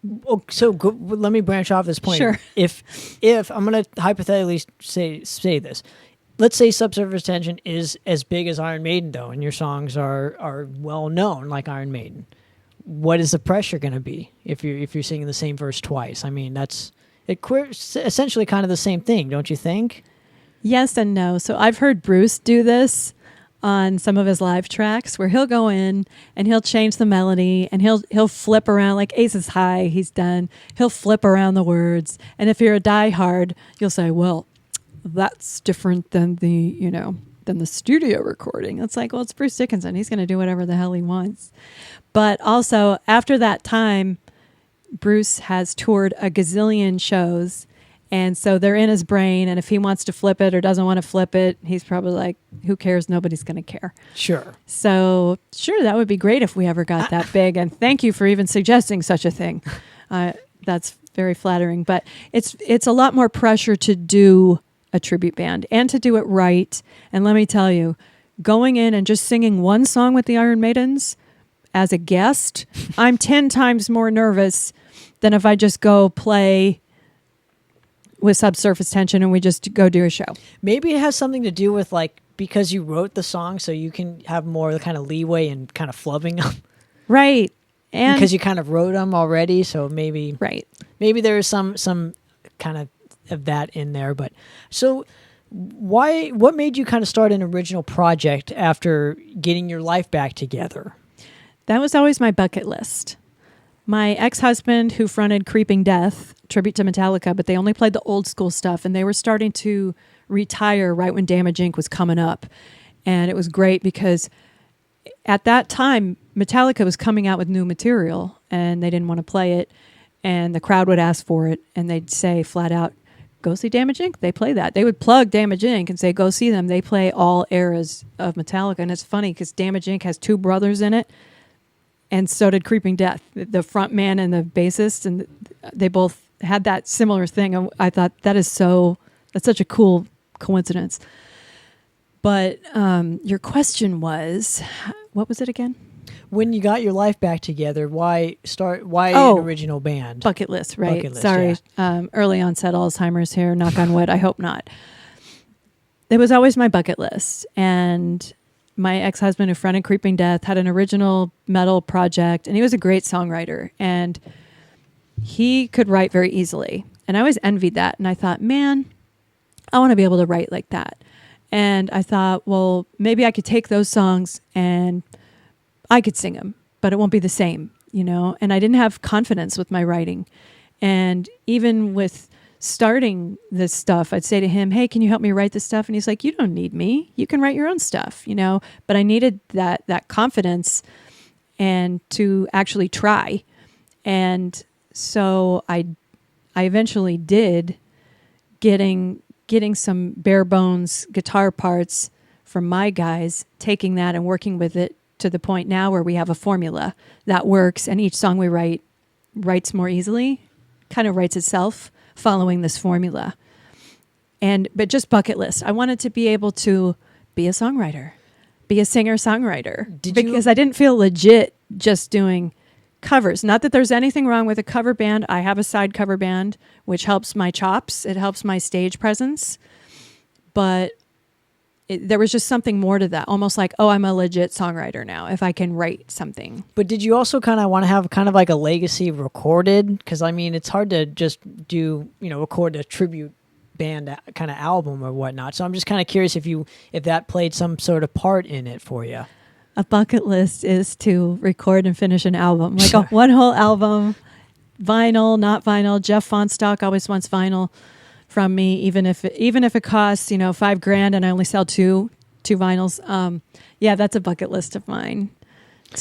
Let me branch off this point. Sure. If I'm going to hypothetically say this, let's say Subsurface Tension is as big as Iron Maiden, though, and your songs are well known like Iron Maiden. What is the pressure going to be if you're singing the same verse twice? I mean, it's essentially kind of the same thing, don't you think? Yes and no. So I've heard Bruce do this on some of his live tracks where he'll go in and he'll change the melody and he'll flip around, like Ace is High, he's done. He'll flip around the words. And if you're a diehard, you'll say, well, that's different than the studio recording. It's like, well, it's Bruce Dickinson. He's going to do whatever the hell he wants. But also, after that time, Bruce has toured a gazillion shows, and so they're in his brain, and if he wants to flip it or doesn't want to flip it, he's probably like, who cares? Nobody's going to care. Sure. So, sure, that would be great if we ever got that big, and thank you for even suggesting such a thing. That's very flattering, but it's a lot more pressure to do a tribute band and to do it right. And let me tell you, going in and just singing one song with the Iron Maidens as a guest, I'm 10 times more nervous than if I just go play with Subsurface Tension and we just go do a show. Maybe it has something to do with because you wrote the song, so you can have more kind of leeway in kind of flubbing them. Right. And because you kind of wrote them already, so maybe there is some kind of that in there. But so what made you kind of start an original project after getting your life back together? That was always my bucket list. My ex-husband, who fronted Creeping Death, tribute to Metallica, but they only played the old school stuff, and they were starting to retire right when Damage Inc. was coming up. And it was great because at that time, Metallica was coming out with new material, and they didn't want to play it, and the crowd would ask for it, and they'd say flat out, go see Damage Inc. They play that. They would plug Damage Inc. and say, go see them. They play all eras of Metallica, and it's funny because Damage Inc. has two brothers in it, and so did Creeping Death, the front man and the bassist, and they both had that similar thing. And I thought that's such a cool coincidence. But your question was, what was it again? When you got your life back together, why an original band? Bucket list, right? Bucket list, Sorry, yeah. Early onset Alzheimer's here, knock on wood, I hope not. It was always my bucket list, and my ex-husband, who fronted Creeping Death, had an original metal project, and he was a great songwriter, and he could write very easily. And I always envied that, and I thought, man, I want to be able to write like that. And I thought, well, maybe I could take those songs and I could sing them, but it won't be the same, And I didn't have confidence with my writing. And even with starting this stuff, I'd say to him, hey, can you help me write this stuff? And he's like, you don't need me. You can write your own stuff, But I needed that confidence and to actually try. And so I eventually did. getting some bare bones guitar parts from my guys, taking that and working with it to the point now where we have a formula that works, and each song we writes more easily, kind of writes itself following this formula. But just bucket list. I wanted to be able to be a songwriter, be a singer-songwriter, because I didn't feel legit just doing covers. Not that there's anything wrong with a cover band. I have a side cover band, which helps my chops. It helps my stage presence. But there was just something more to that. Almost like, oh, I'm a legit songwriter now if I can write something. But did you also kind of want to have kind of like a legacy recorded? Because, I mean, it's hard to just record a tribute band kind of album or whatnot. So I'm just kind of curious if that played some sort of part in it for you. A bucket list is to record and finish an album, like one whole album, vinyl, not vinyl. Jeff Fonstock always wants vinyl from me, even if it costs $5,000 and I only sell two vinyls. Yeah, that's a bucket list of mine.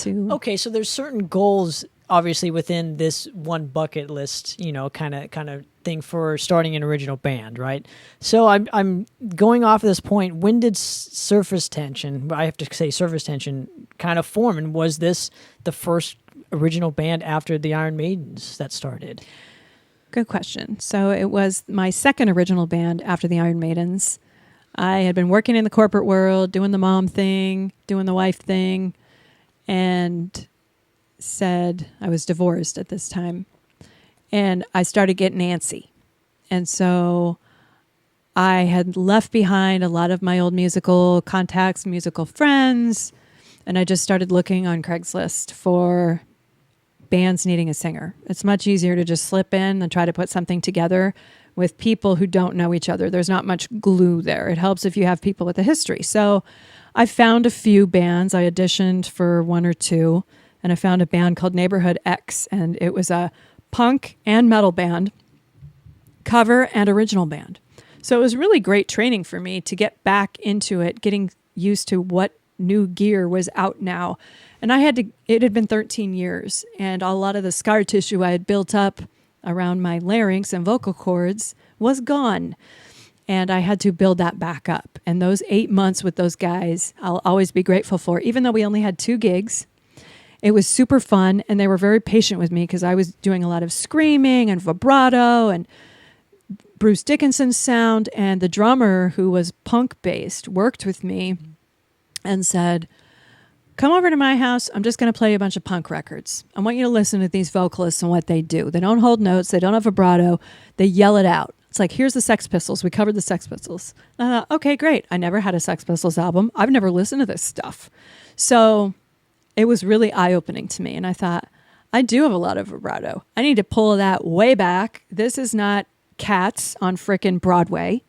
Okay, so there's certain goals obviously within this one bucket list, kind of thing for starting an original band, right? So I'm going off of this point. When did Surface Tension, I have to say Surface Tension, kind of form? And was this the first original band after the Iron Maidens that started? Good question. So it was my second original band after the Iron Maidens. I had been working in the corporate world, doing the mom thing, doing the wife thing, and said I was divorced at this time. And I started getting antsy. And so I had left behind a lot of my old musical contacts, musical friends, and I just started looking on Craigslist for bands needing a singer. It's much easier to just slip in and try to put something together with people who don't know each other. There's not much glue there. It helps if you have people with a history. So I found a few bands. I auditioned for one or two, and I found a band called Neighborhood X, and it was a punk and metal band, cover and original band. So it was really great training for me to get back into it, getting used to what new gear was out now. And it had been 13 years, and a lot of the scar tissue I had built up around my larynx and vocal cords was gone. And I had to build that back up. And those 8 months with those guys, I'll always be grateful for, even though we only had 2 gigs. It was super fun, and they were very patient with me because I was doing a lot of screaming and vibrato and Bruce Dickinson's sound, and the drummer, who was punk-based, worked with me and said, come over to my house. I'm just going to play a bunch of punk records. I want you to listen to these vocalists and what they do. They don't hold notes. They don't have vibrato. They yell it out. It's like, here's the Sex Pistols. We covered the Sex Pistols. And I thought, okay, great. I never had a Sex Pistols album. I've never listened to this stuff. So it was really eye-opening to me. And I thought, I do have a lot of vibrato. I need to pull that way back. This is not Cats on frickin' Broadway.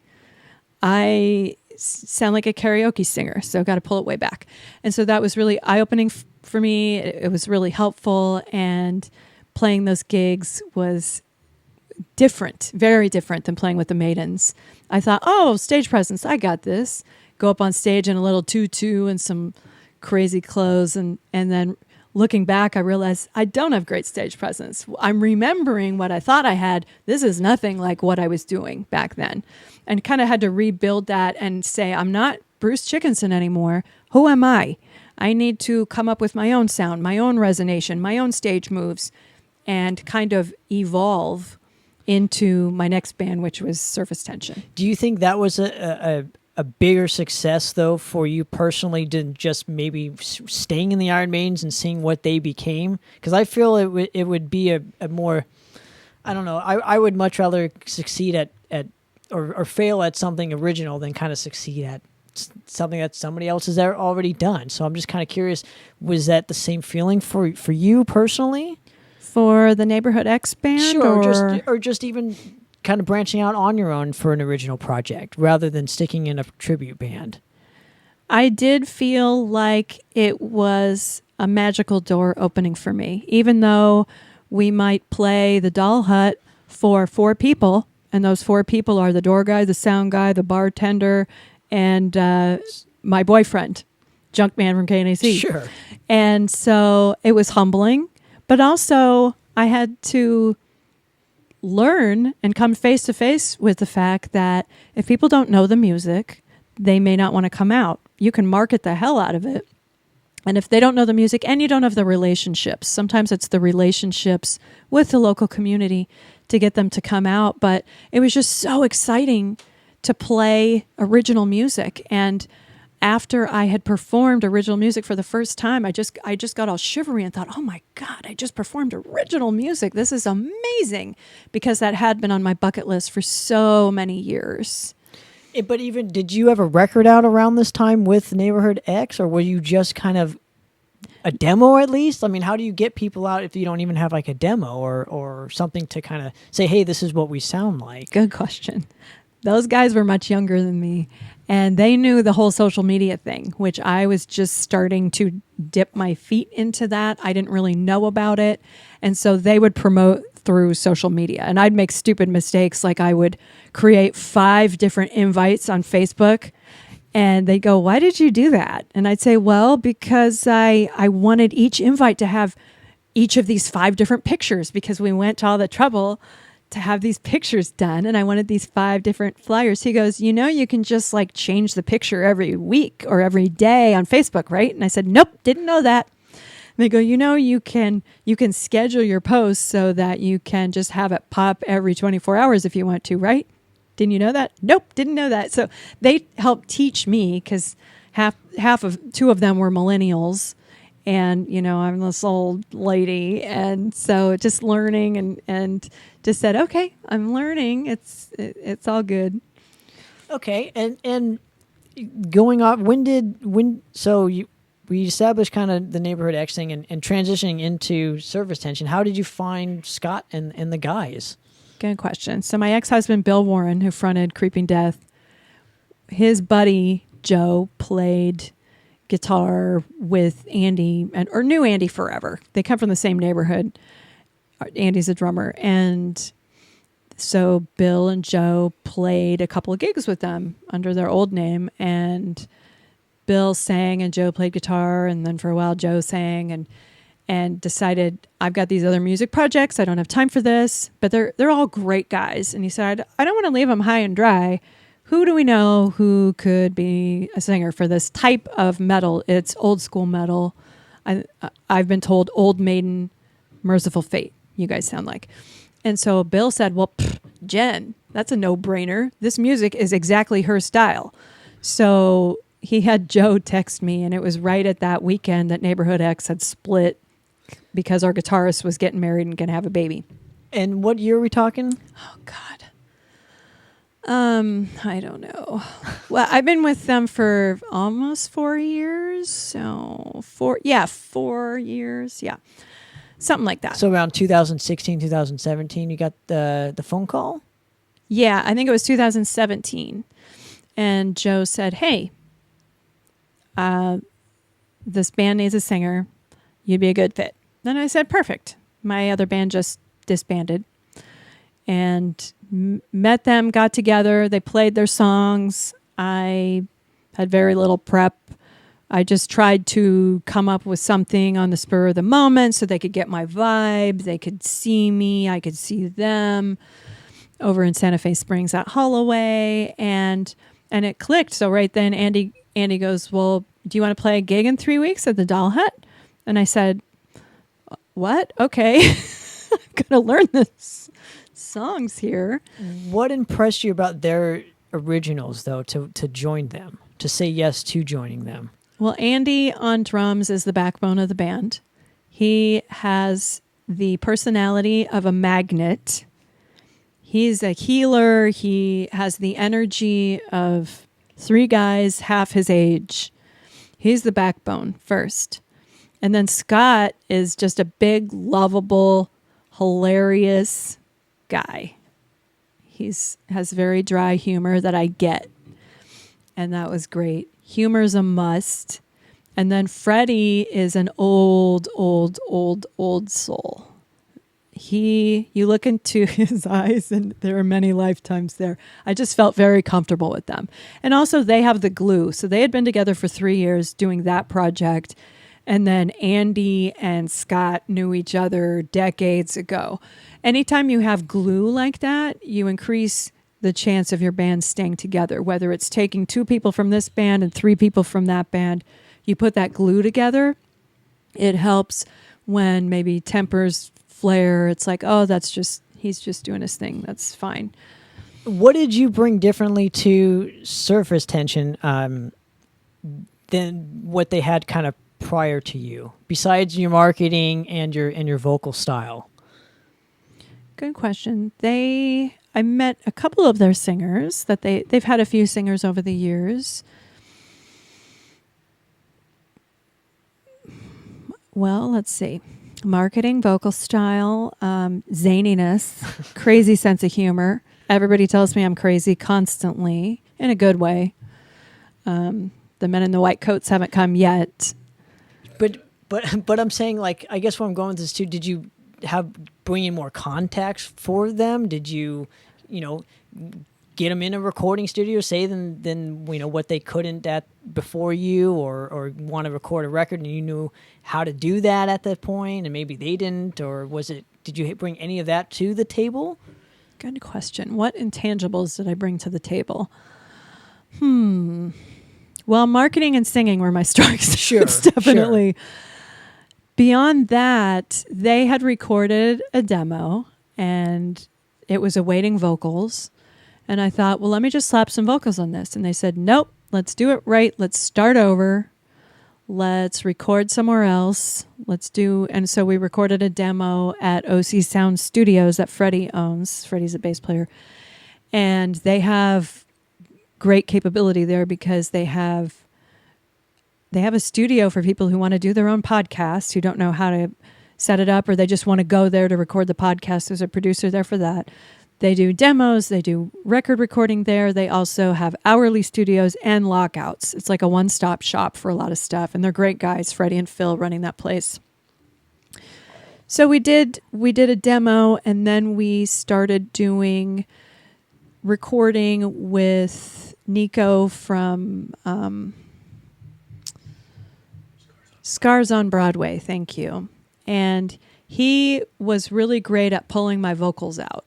I sound like a karaoke singer, so got to pull it way back. And so that was really eye-opening for me. It was really helpful, and playing those gigs was different, very different than playing with the Maidens. I thought, oh, stage presence, I got this. Go up on stage in a little tutu and some crazy clothes, and then looking back, I realized I don't have great stage presence. I'm remembering what I thought I had. This is nothing like what I was doing back then. And kind of had to rebuild that and say, I'm not Bruce Dickinson anymore. Who am I? I need to come up with my own sound, my own resonation, my own stage moves, and kind of evolve into my next band, which was Surface Tension. Do you think that was a bigger success, though, for you personally than just maybe staying in the Iron Maidens and seeing what they became? Because I feel it would be a more, I don't know, I would much rather succeed at or fail at something original than kind of succeed at something that somebody else has already done. So I'm just kind of curious, was that the same feeling for you personally? For the Neighborhood X band? Sure, or just even kind of branching out on your own for an original project rather than sticking in a tribute band. I did feel like it was a magical door opening for me, even though we might play the Doll Hut for 4 people, and those 4 people are the door guy, the sound guy, the bartender, and my boyfriend, Junkman from KNAC. Sure. And so it was humbling, but also I had to learn and come face to face with the fact that if people don't know the music, they may not want to come out. You can market the hell out of it. And if they don't know the music and you don't have the relationships, sometimes it's the relationships with the local community to get them to come out. But it was just so exciting to play original music. And after I had performed original music for the first time, I just got all shivery and thought, oh my God, I just performed original music. This is amazing, because that had been on my bucket list for so many years. But even, did you have a record out around this time with Neighborhood X, or were you just kind of a demo at least? I mean, how do you get people out if you don't even have like a demo or something to kind of say, hey, this is what we sound like? Good question. Those guys were much younger than me, and they knew the whole social media thing, which I was just starting to dip my feet into that. I didn't really know about it. And so they would promote through social media, and I'd make stupid mistakes. Like I would create 5 different invites on Facebook, and they'd go, why did you do that? And I'd say, well, because I wanted each invite to have each of these 5 different pictures, because we went to all the trouble to have these pictures done, and I wanted these 5 different flyers. He goes, you can just like change the picture every week or every day on Facebook, right? And I said, nope, didn't know that. And they go, you can schedule your posts so that you can just have it pop every 24 hours if you want to, right? Didn't you know that? Nope, didn't know that. So they helped teach me, because two of them were millennials, and I'm this old lady, and so just learning and just said, okay, I'm learning. It's all good. Okay, and going off, we established kind of the Neighborhood X thing and transitioning into Surface Tension. How did you find Scott and the guys? Good question. So my ex-husband, Bill Warren, who fronted Creeping Death, his buddy, Joe, played guitar with Andy, or knew Andy forever. They come from the same neighborhood. Andy's a drummer. And so Bill and Joe played a couple of gigs with them under their old name, and Bill sang and Joe played guitar, and then for a while Joe sang and decided, I've got these other music projects. I don't have time for this, but they're all great guys. And he said, I don't want to leave them high and dry. Who do we know who could be a singer for this type of metal? It's old school metal. I've been told old Maiden, Merciful Fate, you guys sound like. And so Bill said, well, Jen, that's a no-brainer. This music is exactly her style. So he had Joe text me, and it was right at that weekend that Neighborhood X had split because our guitarist was getting married and going to have a baby. And what year are we talking? Oh, God. I don't know. Well, I've been with them for almost 4 years. So 4 years. Yeah. Something like that. So around 2016, 2017, you got the phone call? Yeah, I think it was 2017. And Joe said, hey, this band needs a singer. You'd be a good fit. Then I said, perfect. My other band just disbanded. And met them, got together. They played their songs. I had very little prep. I just tried to come up with something on the spur of the moment so they could get my vibe. They could see me. I could see them over in Santa Fe Springs at Holloway. And it clicked. So right then Andy goes, well, do you want to play a gig in 3 weeks at the Doll Hut? And I said, what? Okay. I'm going to learn this songs here. What impressed you about their originals, though, to join them, to say yes to joining them? Well, Andy on drums is the backbone of the band. He has the personality of a magnet. He's a healer. He has the energy of 3 guys half his age. He's the backbone first. And then Scott is just a big, lovable, hilarious guy. Has very dry humor that I get. And that was great. Humor's a must. And then Freddie is an old soul. You look into his eyes and there are many lifetimes there. I just felt very comfortable with them. And also they have the glue. So they had been together for 3 years doing that project. And then Andy and Scott knew each other decades ago. Anytime you have glue like that, you increase the chance of your band staying together, whether it's taking 2 people from this band and 3 people from that band. You put that glue together, it helps when maybe tempers flare. It's like, oh, he's just doing his thing. That's fine. What did you bring differently to Surface Tension than what they had kind of prior to you, besides your marketing and your vocal style? Good question. I met a couple of their singers that they've had a few singers over the years. Well, let's see. Marketing, vocal style, zaniness, crazy sense of humor. Everybody tells me I'm crazy constantly in a good way. The men in the white coats haven't come yet. But I'm saying, like, I guess where I'm going with this too, did you bring in more contacts for them? Did you get them in a recording studio, say than what they couldn't at before you, or want to record a record and you knew how to do that at that point and maybe they didn't, or did you bring any of that to the table? Good question. What intangibles did I bring to the table? Well, marketing and singing were my strengths. Sure, definitely. Sure. Beyond that, they had recorded a demo and it was awaiting vocals. And I thought, well, let me just slap some vocals on this. And they said, nope, let's do it right. Let's start over. Let's record somewhere else. And so we recorded a demo at OC Sound Studios that Freddie owns. Freddie's a bass player. And they have great capability there because they have a studio for people who want to do their own podcast, who don't know how to set it up, or they just want to go there to record the podcast. There's a producer there for that. They do demos. They do record recording there. They also have hourly studios and lockouts. It's like a one-stop shop for a lot of stuff. And they're great guys, Freddie and Phil, running that place. So we did a demo, and then we started doing recording with Nico from Scars on Broadway. Thank you. And he was really great at pulling my vocals out,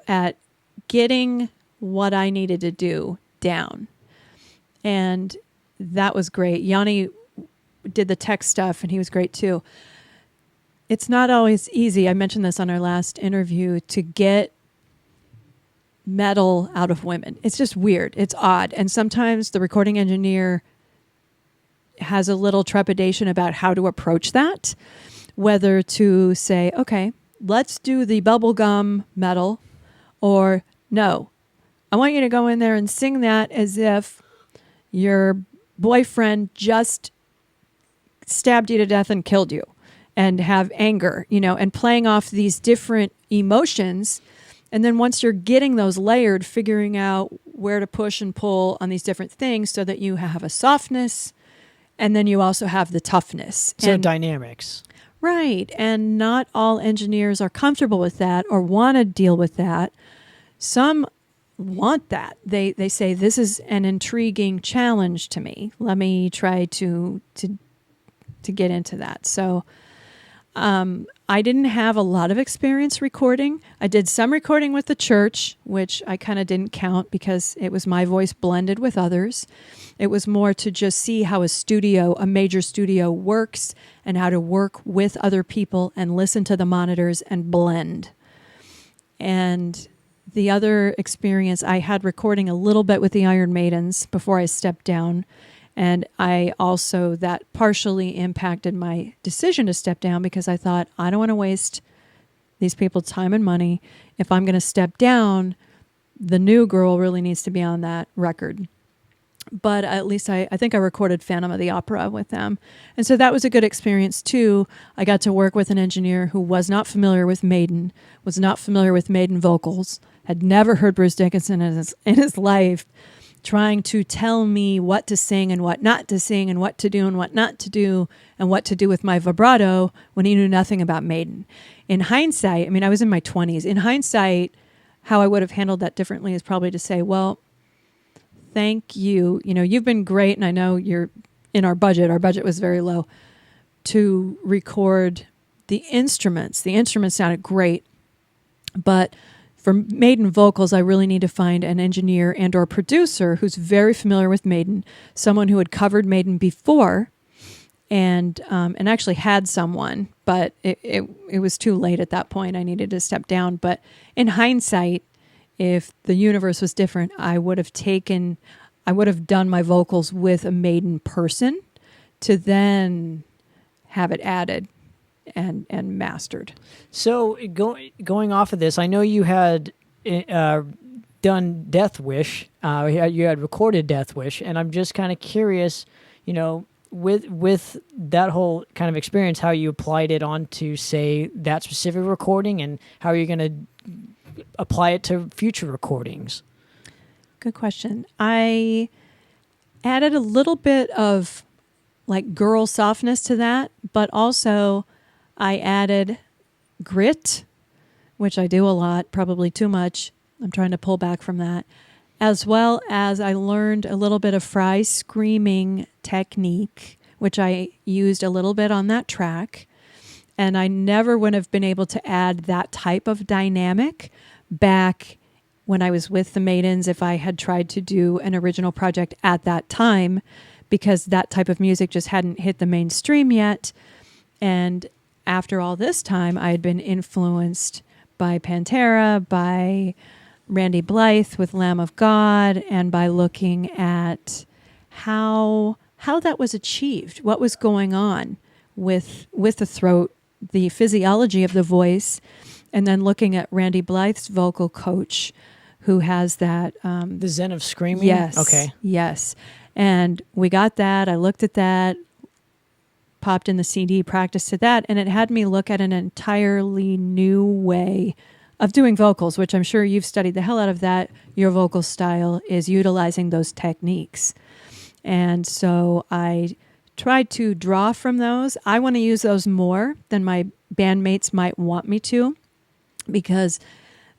at getting what I needed to do down. And that was great. Yanni did the tech stuff, and he was great too. It's not always easy. I mentioned this on our last interview, to get metal out of women. It's just weird. It's odd. And sometimes the recording engineer has a little trepidation about how to approach that, whether to say, okay, let's do the bubblegum metal, or no, I want you to go in there and sing that as if your boyfriend just stabbed you to death and killed you, and have anger, and playing off these different emotions. And then once you're getting those layered, figuring out where to push and pull on these different things so that you have a softness, and then you also have the toughness. So dynamics. Right. And not all engineers are comfortable with that or want to deal with that. Some want that. They say, this is an intriguing challenge to me. Let me try to get into that. So I didn't have a lot of experience recording. I did some recording with the church, which I kind of didn't count because it was my voice blended with others. It was more to just see how a major studio works, and how to work with other people and listen to the monitors and blend. And the other experience, I had recording a little bit with the Iron Maidens before I stepped down. And that partially impacted my decision to step down, because I thought, I don't want to waste these people's time and money. If I'm going to step down, the new girl really needs to be on that record. But at least I think I recorded Phantom of the Opera with them. And so that was a good experience too. I got to work with an engineer who was not familiar with Maiden, was not familiar with Maiden vocals, had never heard Bruce Dickinson in his life, trying to tell me what to sing and what not to sing, and what to do and what not to do, and what to do with my vibrato, when he knew nothing about Maiden. In hindsight, I was in my 20s. In hindsight, how I would have handled that differently is probably to say, well, thank you. You've been great, and I know you're in our budget. Our budget was very low. to record the instruments. The instruments sounded great, but for Maiden vocals, I really need to find an engineer and or producer who's very familiar with Maiden, someone who had covered Maiden before, and actually had someone, but it was too late at that point. I needed to step down. But in hindsight, if the universe was different, I would have done my vocals with a Maiden person to then have it added and mastered. So going off of this, I know you had done Death Wish. You had recorded Death Wish, and I'm just kind of curious, with that whole kind of experience, how you applied it onto, say, that specific recording, and how you're going to apply it to future recordings. Good question. I added a little bit of like girl softness to that, but also I added grit, which I do a lot, probably too much. I'm trying to pull back from that. As well as I learned a little bit of Fry's screaming technique, which I used a little bit on that track. And I never would have been able to add that type of dynamic back when I was with the Maidens if I had tried to do an original project at that time, because that type of music just hadn't hit the mainstream yet. And after all this time, I had been influenced by Pantera, by Randy Blythe with Lamb of God, and by looking at how that was achieved, what was going on with the throat, the physiology of the voice, and then looking at Randy Blythe's vocal coach, who has that... the Zen of Screaming? Yes. Okay. Yes. And we got that. I looked at that, popped in the CD, practiced to that, and it had me look at an entirely new way of doing vocals, which I'm sure you've studied the hell out of that. Your vocal style is utilizing those techniques. And so I tried to draw from those. I want to use those more than my bandmates might want me to, because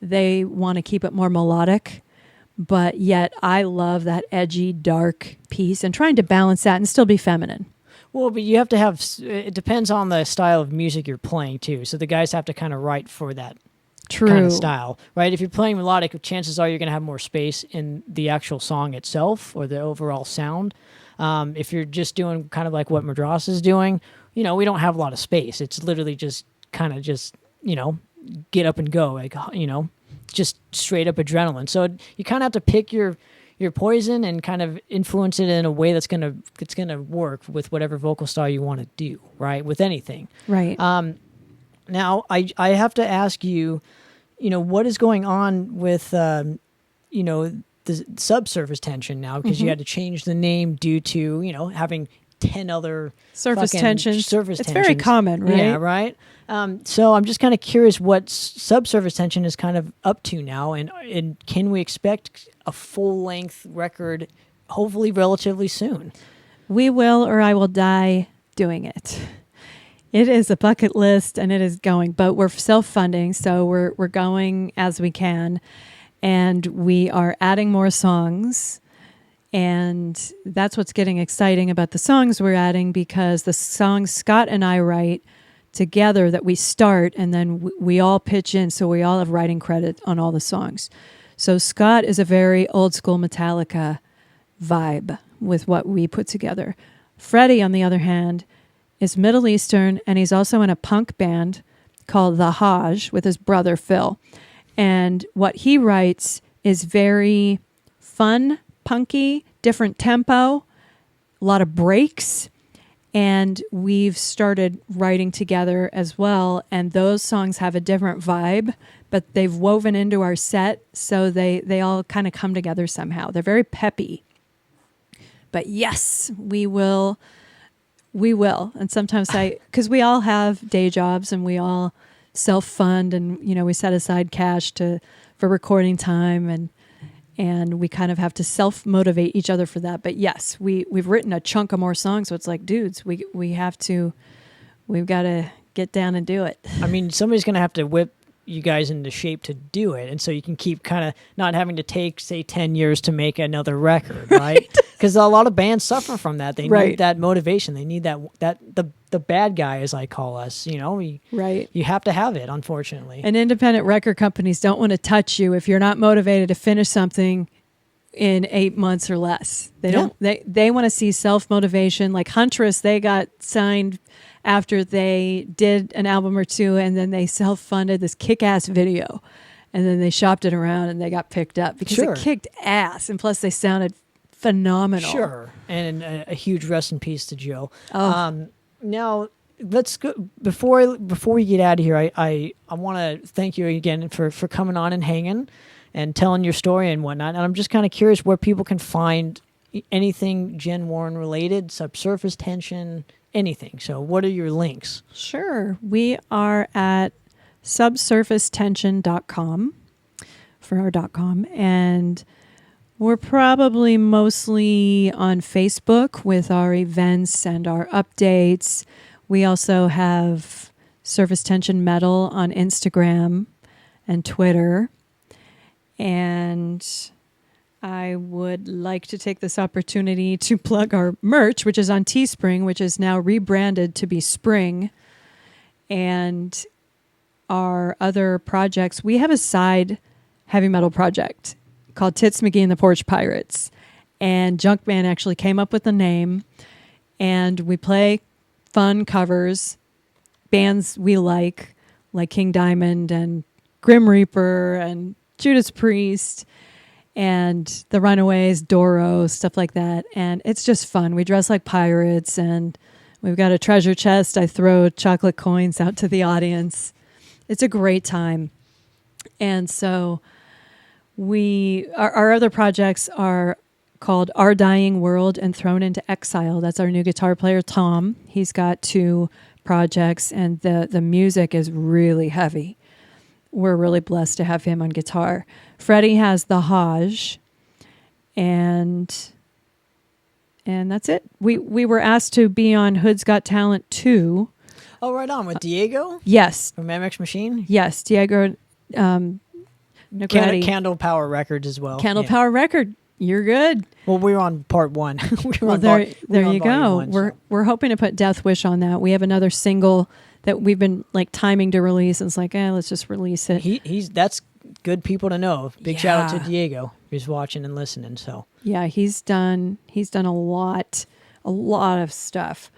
they want to keep it more melodic. But yet I love that edgy, dark piece, and trying to balance that and still be feminine. Well, but you have to have, it depends on the style of music you're playing too. So the guys have to kind of write for that kind of style, right? If you're playing melodic, chances are you're going to have more space in the actual song itself or the overall sound. If you're just doing kind of like what Madras is doing, we don't have a lot of space. It's literally just kind of just, get up and go, like, just straight up adrenaline. So you kind of have to pick your poison and kind of influence it in a way that's gonna work with whatever vocal style you want to do, right? With anything, right? Now I have to ask you, what is going on with the Subsurface Tension now, because you had to change the name due to having 10 other surface tensions. It's very common, right? Yeah, right. So I'm just kind of curious what Subsurface Tension is kind of up to now, and can we expect a full-length record, hopefully relatively soon? We will, or I will die doing it. It is a bucket list, and it is going, but we're self-funding, so we're going as we can, and we are adding more songs. And that's what's getting exciting about the songs we're adding, because the songs Scott and I write together that we start, and then we all pitch in, so we all have writing credit on all the songs. So Scott is a very old school Metallica vibe with what we put together. Freddie, on the other hand, is Middle Eastern, and he's also in a punk band called The Hajj with his brother Phil. And what he writes is very fun, punky, different tempo, a lot of breaks, and we've started writing together as well, and those songs have a different vibe, but they've woven into our set, so they all kind of come together somehow. They're very peppy. But yes, we will, and sometimes because we all have day jobs and we all self-fund, and we set aside cash for recording time, and we kind of have to self-motivate each other for that. But yes, we've written a chunk of more songs, so it's like, dudes, we've got to get down and do it. I mean, somebody's going to have to whip you guys into shape to do it, and so you can keep kind of not having to take, say, 10 years to make another record, right? Because a lot of bands suffer from that. They need that motivation. They need the bad guy, as I call us. You know, you have to have it, unfortunately. And independent record companies don't want to touch you if you're not motivated to finish something in 8 months or less. They don't. They want to see self-motivation. Like Huntress, they got signed after they did an album or two, and then they self-funded this kick-ass video, and then they shopped it around, and they got picked up because it kicked ass, and plus they sounded phenomenal. Sure, and a huge rest in peace to Joe. Now let's go before we get out of here. I want to thank you again for coming on and hanging and telling your story and whatnot. And I'm just kind of curious where people can find anything Jen Warren related, Subsurface Tension, anything. So what are your links? Sure. We are at subsurfacetension.com for our .com, and we're probably mostly on Facebook with our events and our updates. We also have Surface Tension Metal on Instagram and Twitter. And I would like to take this opportunity to plug our merch, which is on Teespring, which is now rebranded to be Spring. And our other projects. We have a side heavy metal project called Tits McGee and the Porch Pirates. And Junkman actually came up with the name. And we play fun covers, bands we like King Diamond and Grim Reaper and Judas Priest and the Runaways, Doro, stuff like that. And it's just fun. We dress like pirates, and we've got a treasure chest. I throw chocolate coins out to the audience. It's a great time. And so our other projects are called Our Dying World and Thrown into Exile. That's our new guitar player, Tom. He's got 2 projects, and the music is really heavy. We're really blessed to have him on guitar. Freddie has the Hajj, and that's it. We were asked to be on Hood's Got Talent 2. Oh, right on, with Diego? Yes. From MX Machine? Yes, Diego Negretti. Candle Power Records as well. Candle Power Record. You're good. Well, we were on part 1. There you go. We're hoping to put Death Wish on that. We have another single that we've been like timing to release, and it's like, let's just release it. That's good people to know. Big shout out to Diego who's watching and listening. So yeah, he's done a lot of stuff.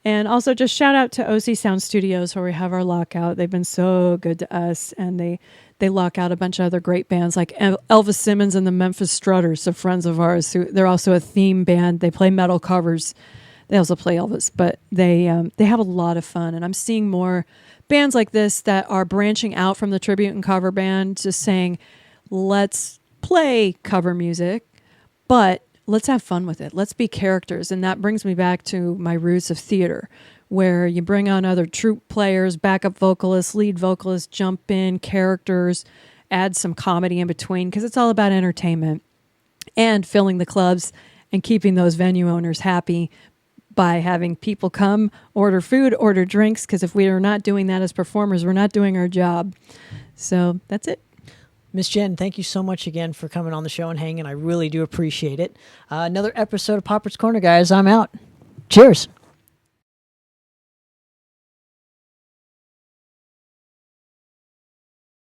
And also just shout out to OC Sound Studios, where we have our lockout. They've been so good to us, and they lock out a bunch of other great bands like Elvis Simmons and the Memphis Strutters, some friends of ours. They're also a theme band. They play metal covers. They also play Elvis, but they have a lot of fun. And I'm seeing more bands like this that are branching out from the tribute and cover band, just saying, let's play cover music, but let's have fun with it. Let's be characters. And that brings me back to my roots of theater, where you bring on other troupe players, backup vocalists, lead vocalists, jump in, characters, add some comedy in between, because it's all about entertainment and filling the clubs and keeping those venue owners happy by having people come, order food, order drinks, because if we are not doing that as performers, we're not doing our job. So that's it. Miss Jen, thank you so much again for coming on the show and hanging. I really do appreciate it. Another episode of Poppitt's Corner, guys. I'm out. Cheers.